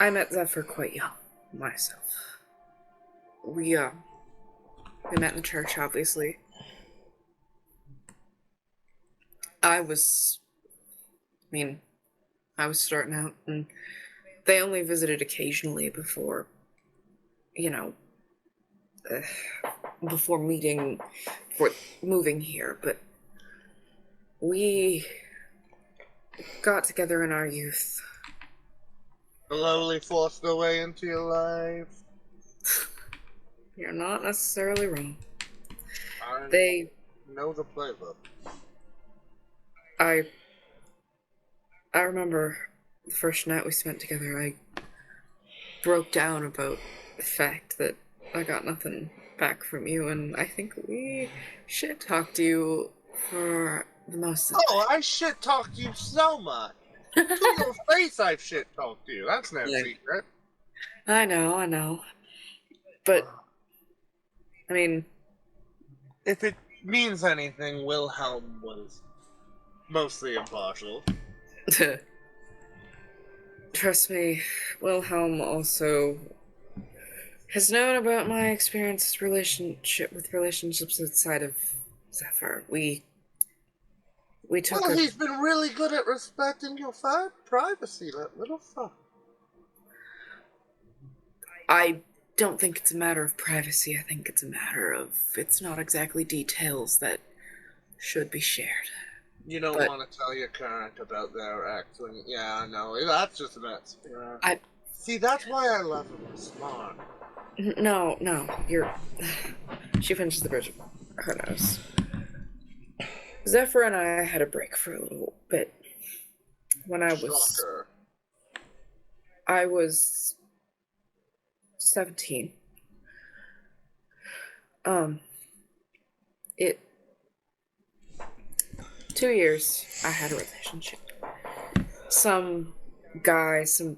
met Zephyr quite young, myself. We met in the church, obviously. I was starting out, and they only visited occasionally before, before moving here, but we got together in our youth. Slowly forced their way into your life. You're not necessarily wrong. They know the playbook. I remember the first night we spent together, I broke down about the fact that I got nothing back from you, and I think we shit-talked you for the most of Oh, I shit-talked you so much. To your face I've shit-talked you. That's no secret. I know. But, I mean... If it means anything, Wilhelm was mostly impartial. Trust me, Wilhelm also has known about my relationships outside of Zephyr. We We took Well, a... he's been really good at respecting your privacy, that little fuck. I don't think it's a matter of privacy. I think it's a matter of... It's not exactly details that should be shared. You don't want to tell your current about their ex when... Yeah, no, that's just a bit... Yeah. See, that's why I love him. He's smart. No, you're... She finishes the bridge of her nose. Zephyr and I had a break for a little bit. When I was... Shocker. I was 17. It... 2 years, I had a relationship. Some guy, some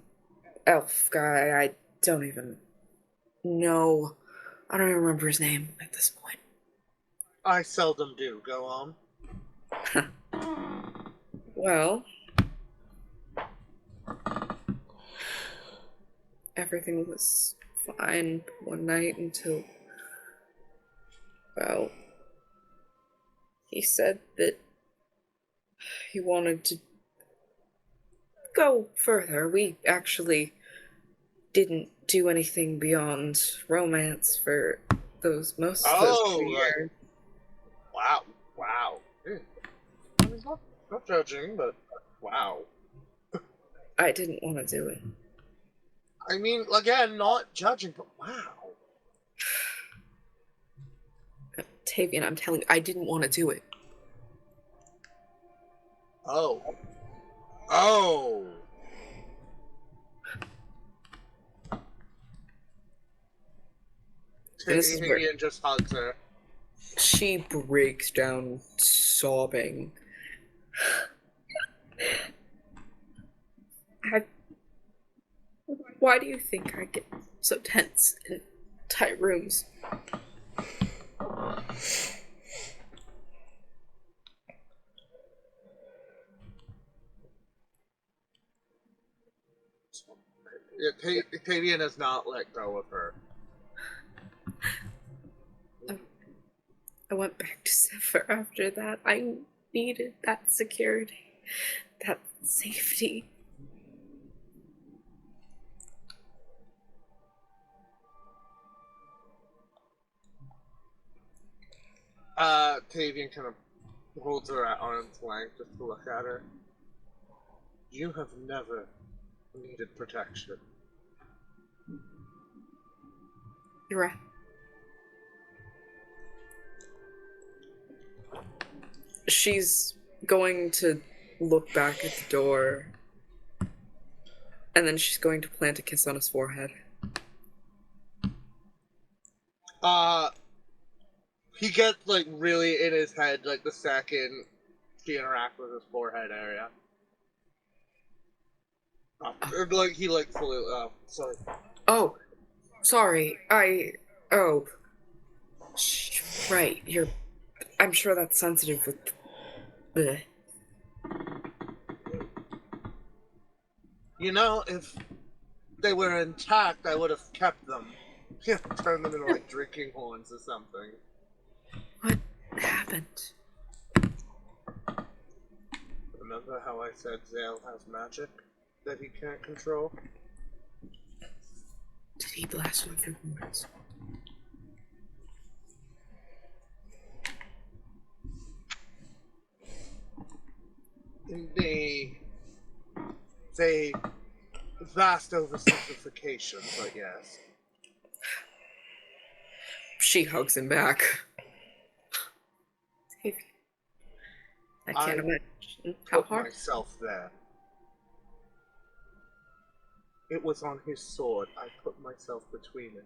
elf guy, I don't even know. I don't even remember his name at this point. I seldom do. Go on. Well, everything was fine one night until, well, he said that he wanted to go further. We actually didn't do anything beyond romance for most of those 2 years. Wow. I'm not judging, but wow. I didn't want to do it. I mean, again, not judging, but wow. Tavian, I'm telling you, I didn't want to do it. Oh. This is where Tavian just hugs her. she breaks down sobbing. Why do you think I get so tense in tight rooms? Yeah, Tavian has not let go of her. I went back to Zephyr after that. I needed that security, that safety. Tavian kind of holds her at arm's length just to look at her. You have never needed protection. You're right. She's going to look back at the door, and then she's going to plant a kiss on his forehead. He gets, like, really in his head, like, the second she interacts with his forehead area. Like, he, like, fully, sorry. Oh, sorry, oh. Right, I'm sure that's sensitive with... Bleh. You know, if they were intact, I would have kept them. You have to turn them into, like, drinking horns or something. What happened? Remember how I said Zale has magic that he can't control? Did he blast with your horns? They vast oversimplification, but yes. She hugs him back. I can't imagine how hard. Myself there. It was on his sword. I put myself between it.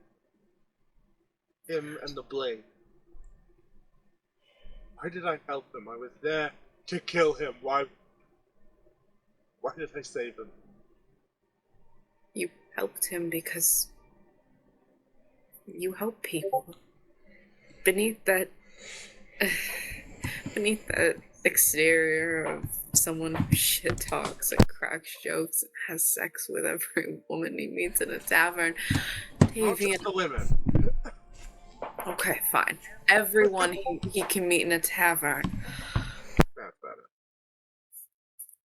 Him and the blade. Why did I help him? I was there to kill him. Why did I save him? You helped him because you help people. Beneath that exterior of someone who shit talks and cracks jokes and has sex with every woman he meets in a tavern, Tavian... the women. Okay, fine. Everyone he can meet in a tavern.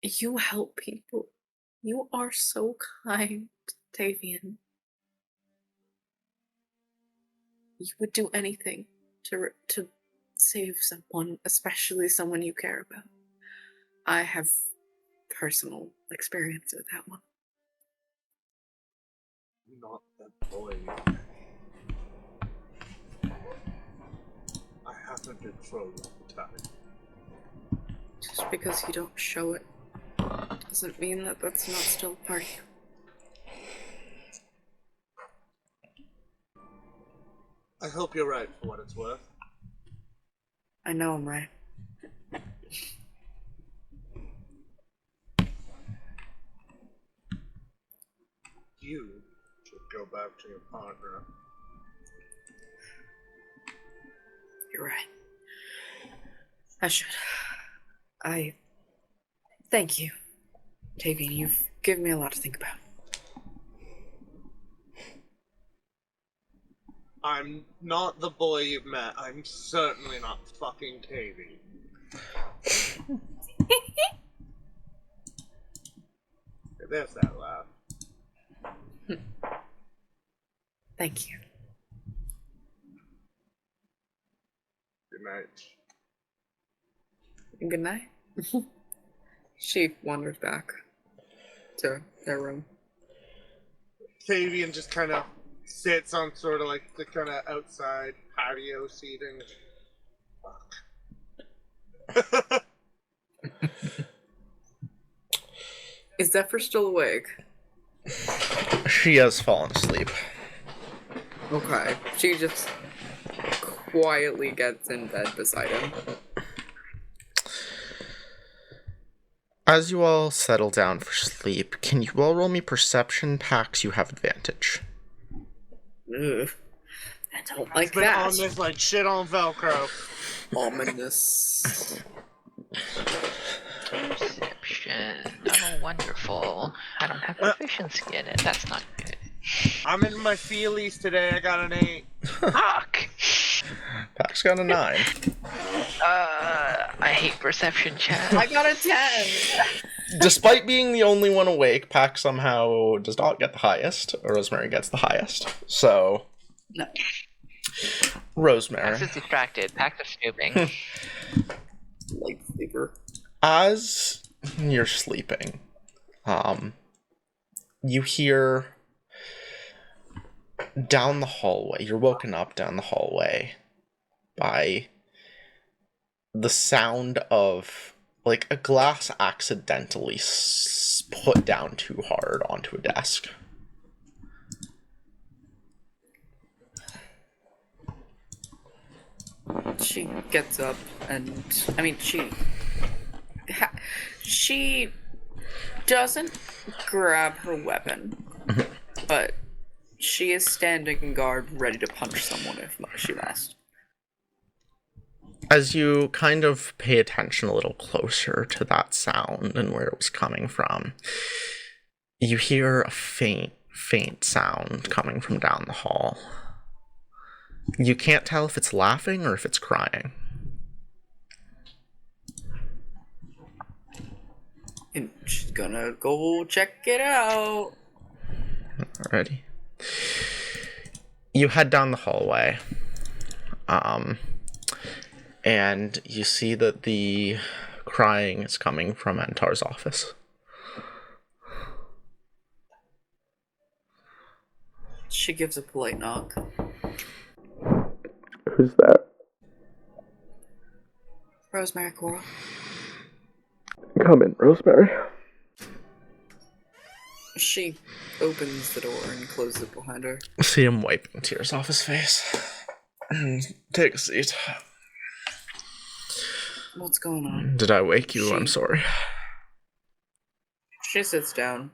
You help people. You are so kind, Tavian. You would do anything to save someone, especially someone you care about. I have personal experience with that one. Not that boy. I haven't been for a long time. Just because you don't show it doesn't mean that that's not still part of you. I hope you're right for what it's worth. I know I'm right. You should go back to your partner. You're right. I should. Thank you, Tavian. You've given me a lot to think about. I'm not the boy you've met. I'm certainly not fucking Tavian. There's that laugh. Thank you. Good night. Good night. She wanders back to their room. Tavian just kind of sits on sort of like the kind of outside patio seating. Fuck. Is Zephyr still awake? She has fallen asleep. Okay. She just quietly gets in bed beside him. As you all settle down for sleep, can you all roll me perception? Pax, you have advantage. Ugh. I don't like Been that. on this like shit on Velcro. Ominous. Perception. Oh, wonderful. I don't have proficiency in it. That's not good. I'm in my feelies today. I got an 8. Fuck! Pax got a 9. I hate perception, chat. I got a 10! Despite being the only one awake, Pax somehow does not get the highest. Rosemary gets the highest. So... No. Rosemary. Pax is distracted. Pax is snooping. Like sleeper. As you're sleeping, you hear down the hallway, you're woken up down the hallway by the sound of like a glass accidentally put down too hard onto a desk. She gets up and, I mean, she doesn't grab her weapon, but she is standing in guard ready to punch someone if she must. As you kind of pay attention a little closer to that sound and where it was coming from, you hear a faint sound coming from down the hall. You can't tell if it's laughing or if it's crying. And she's gonna go check it out. Alrighty. You head down the hallway. And you see that the crying is coming from Entar's office. She gives a polite knock. Who's that? Rosemary Coral. Come in, Rosemary. She opens the door and closes it behind her. See him wiping tears off his face. Take a seat. What's going on? Did I wake you? I'm sorry. She sits down.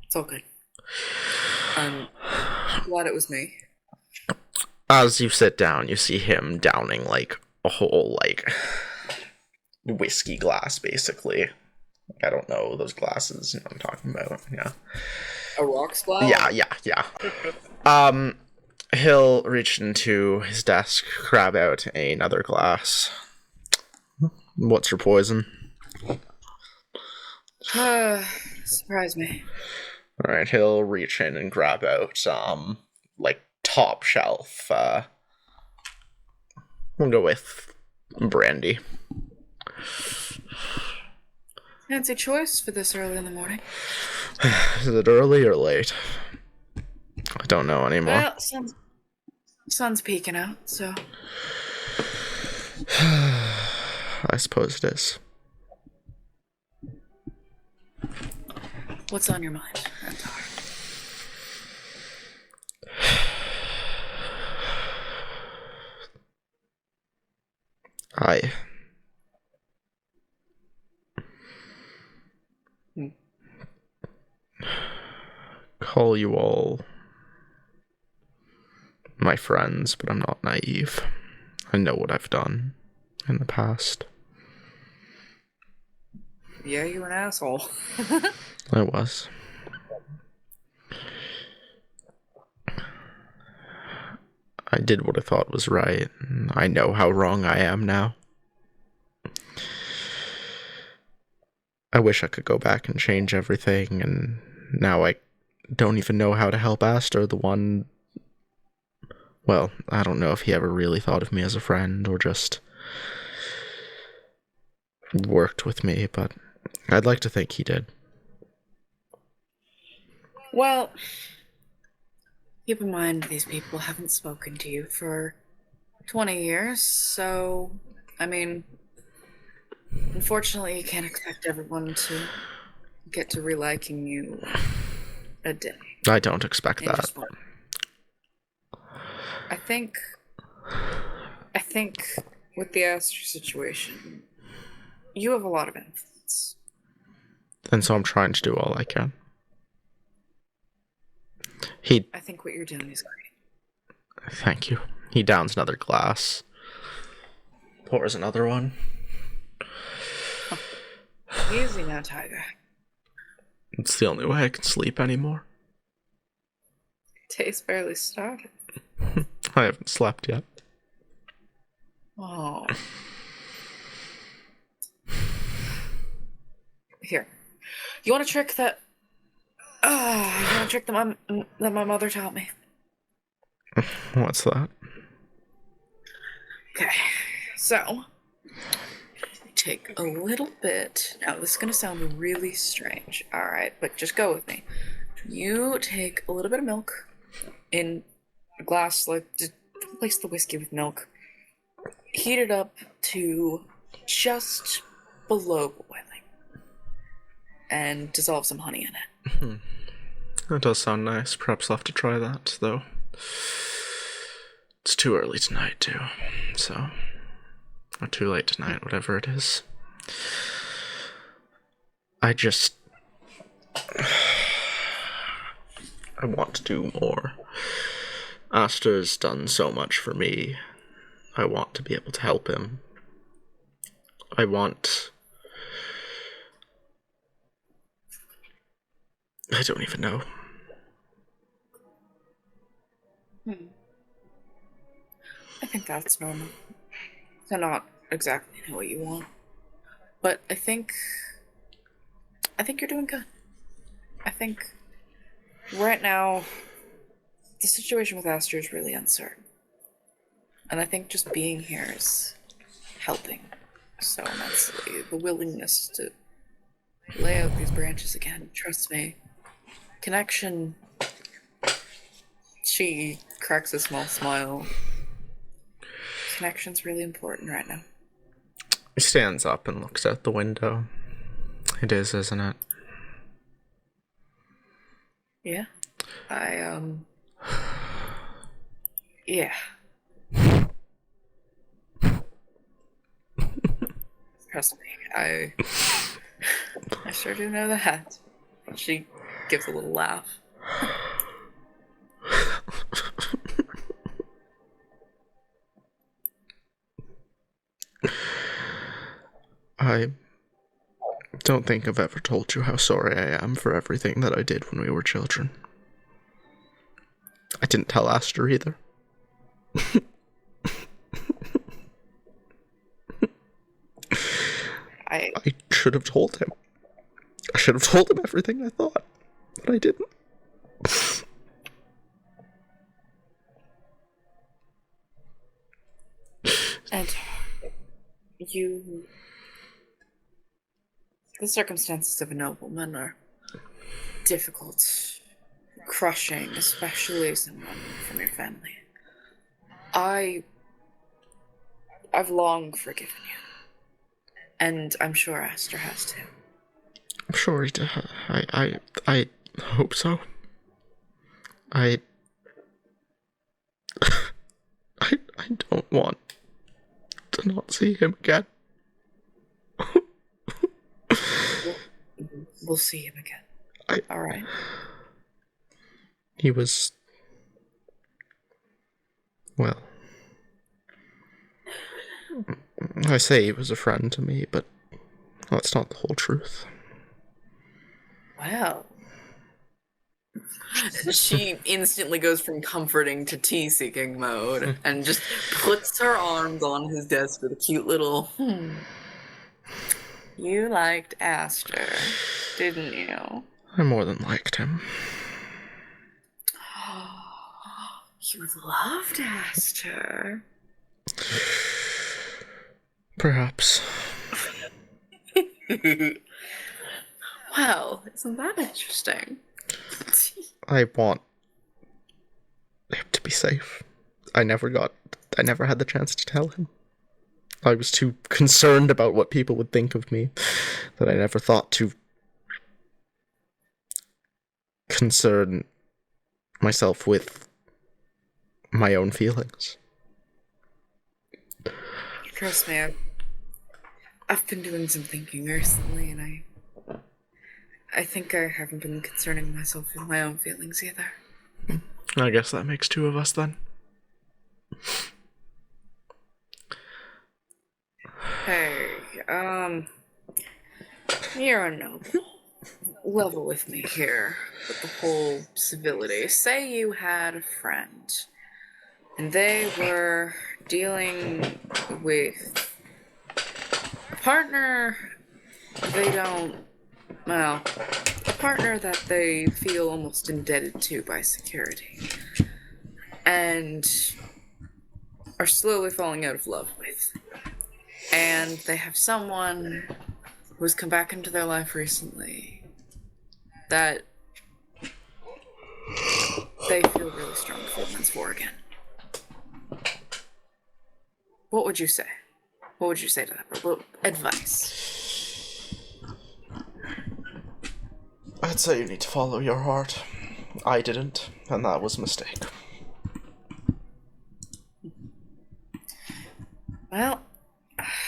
It's all good. I'm glad it was me. As you sit down, you see him downing, like, a whole, like, whiskey glass, basically. I don't know those glasses, you know what I'm talking about, yeah. A rock splash? Yeah. He'll reach into his desk, grab out another glass. What's your poison? Surprise me. All right, he'll reach in and grab out like top shelf. We'll go with brandy. Fancy choice for this early in the morning. Is it early or late? I don't know anymore. Well, sun's peeking out, so. I suppose it is. What's on your mind, Entar? I call you all my friends, but I'm not naive. I know what I've done in the past. Yeah, you're an asshole. I was. I did what I thought was right. I know how wrong I am now. I wish I could go back and change everything, and now I don't even know how to help Aster, the one... Well, I don't know if he ever really thought of me as a friend, or just worked with me, but I'd like to think he did. Well, keep in mind these people haven't spoken to you for 20 years, so, I mean, unfortunately you can't expect everyone to get to reliking you a day. I don't expect in that. just one. I think with the Aster situation, you have a lot of influence. And so I'm trying to do all I can. I think what you're doing is great. Thank you. He downs another glass. Pours another one. Easy now, Tiger. It's the only way I can sleep anymore. Day's barely started. I haven't slept yet. Oh. Here. You want a trick that... you want a trick that my mother taught me? What's that? Okay. So, take a little bit... Now, this is going to sound really strange, alright? But just go with me. You take a little bit of milk in a glass, like, just replace the whiskey with milk. Heat it up to just below boiling. And dissolve some honey in it. That does sound nice. Perhaps I'll have to try that, though. It's too early tonight, too. So, or too late tonight, whatever it is. I want to do more. Aster's done so much for me. I want to be able to help him. I don't even know. I think that's normal. To not exactly know what you want. But I think you're doing good. I think right now the situation with Aster is really uncertain. And I think just being here is helping so immensely. The willingness to lay out these branches again, trust me. Connection. She cracks a small smile. Connection's really important right now. He stands up and looks out the window. It is, isn't it? Yeah. Yeah. Trust me, I sure do know that. She gives a little laugh. I don't think I've ever told you how sorry I am for everything that I did when we were children. I didn't tell Aster either. I should have told him. should have told him everything I thought, but I didn't. And the circumstances of a nobleman are difficult, crushing, especially someone from your family. I've long forgiven you, and I'm sure Aster has too. I'm sure he did. I hope so. I don't want to not see him again. We'll see him again. All right. He was, well, I say he was a friend to me, but that's not the whole truth. Wow. She instantly goes from comforting to tea-seeking mode and just puts her arms on his desk with a cute little, You liked Aster, didn't you? I more than liked him. You loved Aster. Perhaps. Well, isn't that interesting? I want him to be safe. I never had the chance to tell him. I was too concerned about what people would think of me that I never thought to concern myself with my own feelings. Trust me, I've been doing some thinking recently, and I think I haven't been concerning myself with my own feelings either. I guess that makes two of us then. Hey, you're a noble. Level with me here with the whole civility. Say you had a friend, and they were dealing with a partner a partner that they feel almost indebted to by security, and are slowly falling out of love with. And they have someone who's come back into their life recently that they feel really strong feelings for again. What would you say? What would you say to that? What advice? I'd say you need to follow your heart. I didn't, and that was a mistake. Well,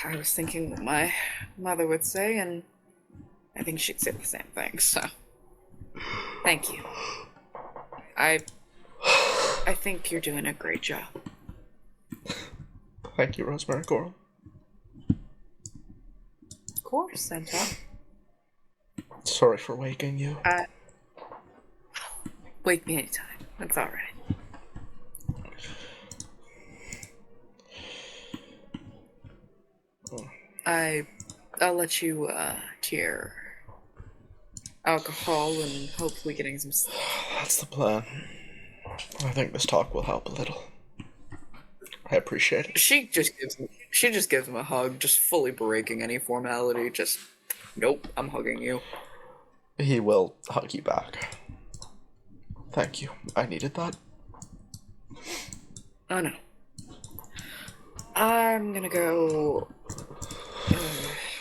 I was thinking what my mother would say, and I think she'd say the same thing, so thank you. I think you're doing a great job. Thank you, Rosemary Coral. Of course, Entar. Sorry for waking you. Wake me anytime. That's alright. I'll let you to your alcohol and hopefully getting some sleep. That's the plan. I think this talk will help a little. I appreciate it. She just gives him a hug, just fully breaking any formality. Just, nope, I'm hugging you. He will hug you back. Thank you. I needed that. Oh no. I'm gonna go.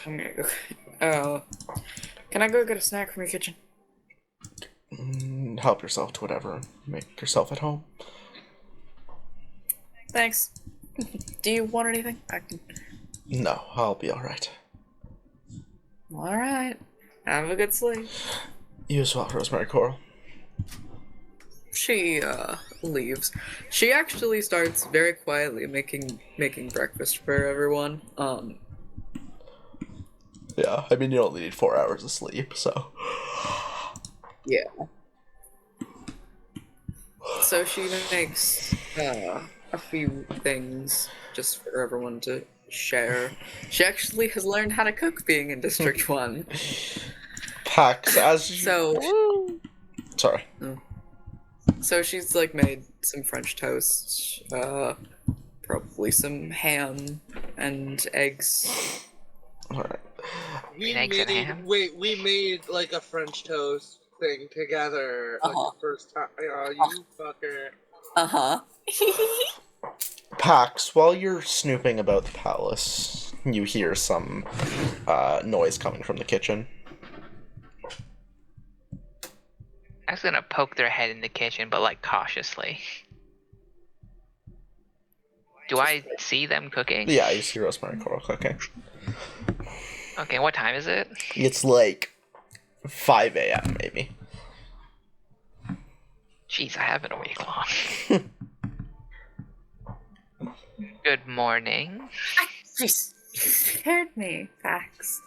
Can I go get a snack from your kitchen? Help yourself to whatever. Make yourself at home. Thanks. Do you want anything? I can. No, I'll be alright. Alright. Have a good sleep. You as well, Rosemary Coral. She leaves. She actually starts very quietly making breakfast for everyone. Yeah, I mean, you only need 4 hours of sleep, so. Yeah. So she makes a few things just for everyone to share. She actually has learned how to cook being in District 1. Pax, as you... So, Sorry. so she's like made some French toast, probably some ham and eggs. Alright. We Eggs and ham? we made like a French toast thing together like the first time. Oh, you fucker. Uh-huh. Pax, while you're snooping about the palace, you hear some noise coming from the kitchen. I was gonna poke their head in the kitchen, but like cautiously. Do I see them cooking? Yeah, you see Rosemary Coral cooking. Okay, what time is it? It's like 5 a.m. maybe. Jeez, I have been awake long. Good morning. Jeez, you scared me, Pax.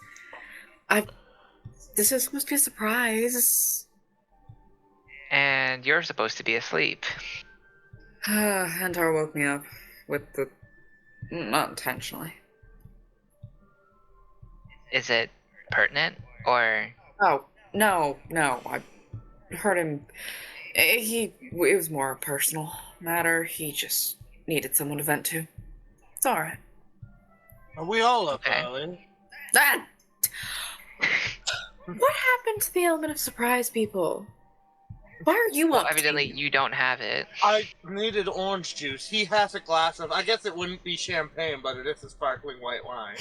This is supposed to be a surprise. And you're supposed to be asleep. Entar woke me up with the... not intentionally. Is it pertinent, or... Oh, no, I heard him... It was more a personal matter. He just needed someone to vent to. It's alright. Are we all up, Okay. darling? Ah! What happened to the element of surprise, people? Why are you Well, up? evidently you don't have it. I needed orange juice. He has a glass of... I guess it wouldn't be champagne, but it is a sparkling white wine.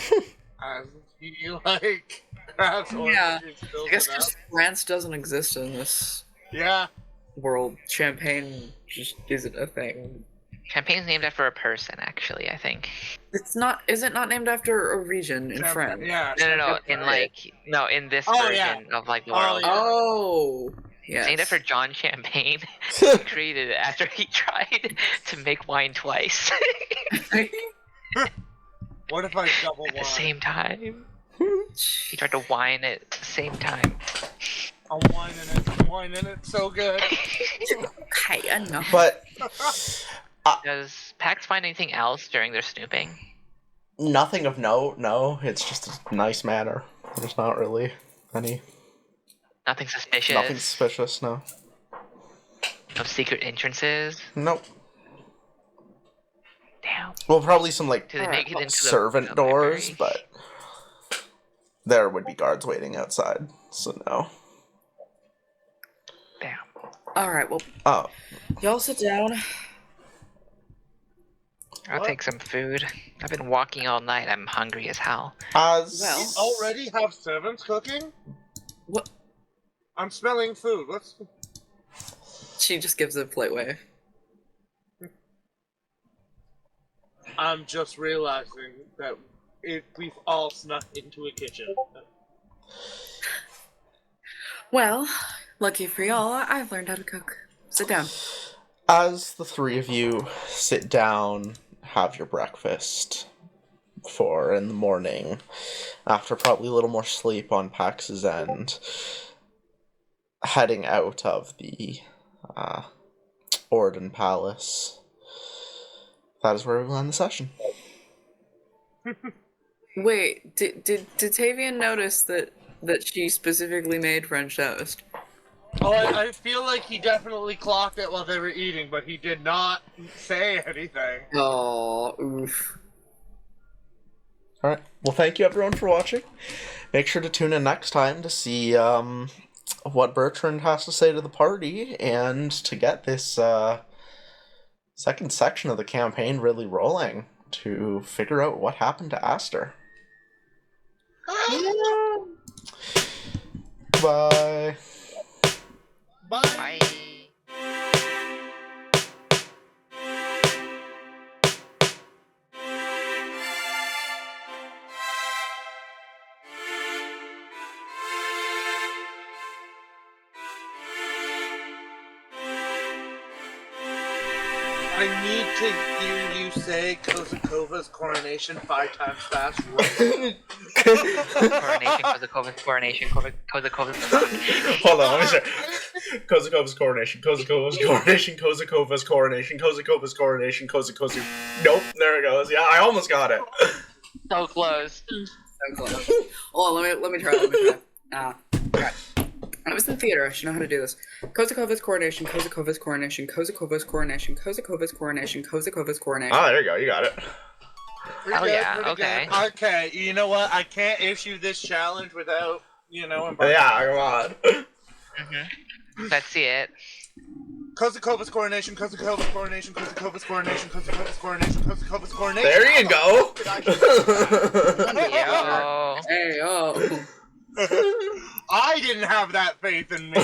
He, like, grabs orange Yeah. juice, fills I guess it up. just France doesn't exist in this Yeah. world. Champagne just isn't a thing. Champagne's named after a person, actually, I think. It's not. Is it not named after a region in Champagne- France? Yeah. No, champagne. in this Oh, version of, like, the Oh, world. yeah. Oh, yes. It's named after John Champagne. He created it after he tried to make wine twice. What if I double At the wine? same time. He tried to wine it at the same time. I'm whining it so good. Okay, enough. But Does Pax find anything else during their snooping? nothing of note, no. It's just a nice manor. There's not really any... Nothing suspicious? Nothing suspicious, no. No secret entrances? Nope. Damn. Well, probably some, like, Do they make it into the servant doors, library? but there would be guards waiting outside, so no. Damn. All right. Well, Oh, y'all sit down. I'll What? take some food. I've been walking all night. I'm hungry as hell. as... Well- You already have servants cooking? What? I'm smelling food. What's... She just gives a polite wave. I'm just realizing that we've all snuck into a kitchen. Well, lucky for y'all, I've learned how to cook. Sit down. As the three of you sit down, have your breakfast for in the morning, after probably a little more sleep on Pax's end, heading out of the Orothern Palace. That is where we'll end the session. Wait, did Tavian notice that she specifically made French toast? Oh, I feel like he definitely clocked it while they were eating, but he did not say anything. Oh, oof. Alright, well thank you everyone for watching. Make sure to tune in next time to see what Bertrand has to say to the party, and to get this second section of the campaign really rolling, to figure out what happened to Aster. Bye. Bye. Bye. I need to hear you say Kozakova's coronation 5 times fast. Right. Coronation, Kozakova's Hold on, let me say. Kozakova's coronation, Kozakova's coronation, Kozakova's coronation, Kozakova's coronation, Kozakozu. Nope, there it goes. Yeah, I almost got it. so close. So close. Oh, let me try. Alright. I was in theater. I should know how to do this. Kozakova's coronation. Kozakova's coronation. Kozakova's coronation. Kozakova's coronation. Kozakova's coronation. Oh, there you go. You got it. Pretty Oh, good, yeah, pretty okay. good. Okay, you know what? I can't issue this challenge without, embarking. Yeah, come on. Let's see it. Kozakova's coronation, Kozakova's coronation, Kozakova's coronation, Kozakova's coronation, Kozakova's coronation. There you go. Yo. Hey, oh. I didn't have that faith in me.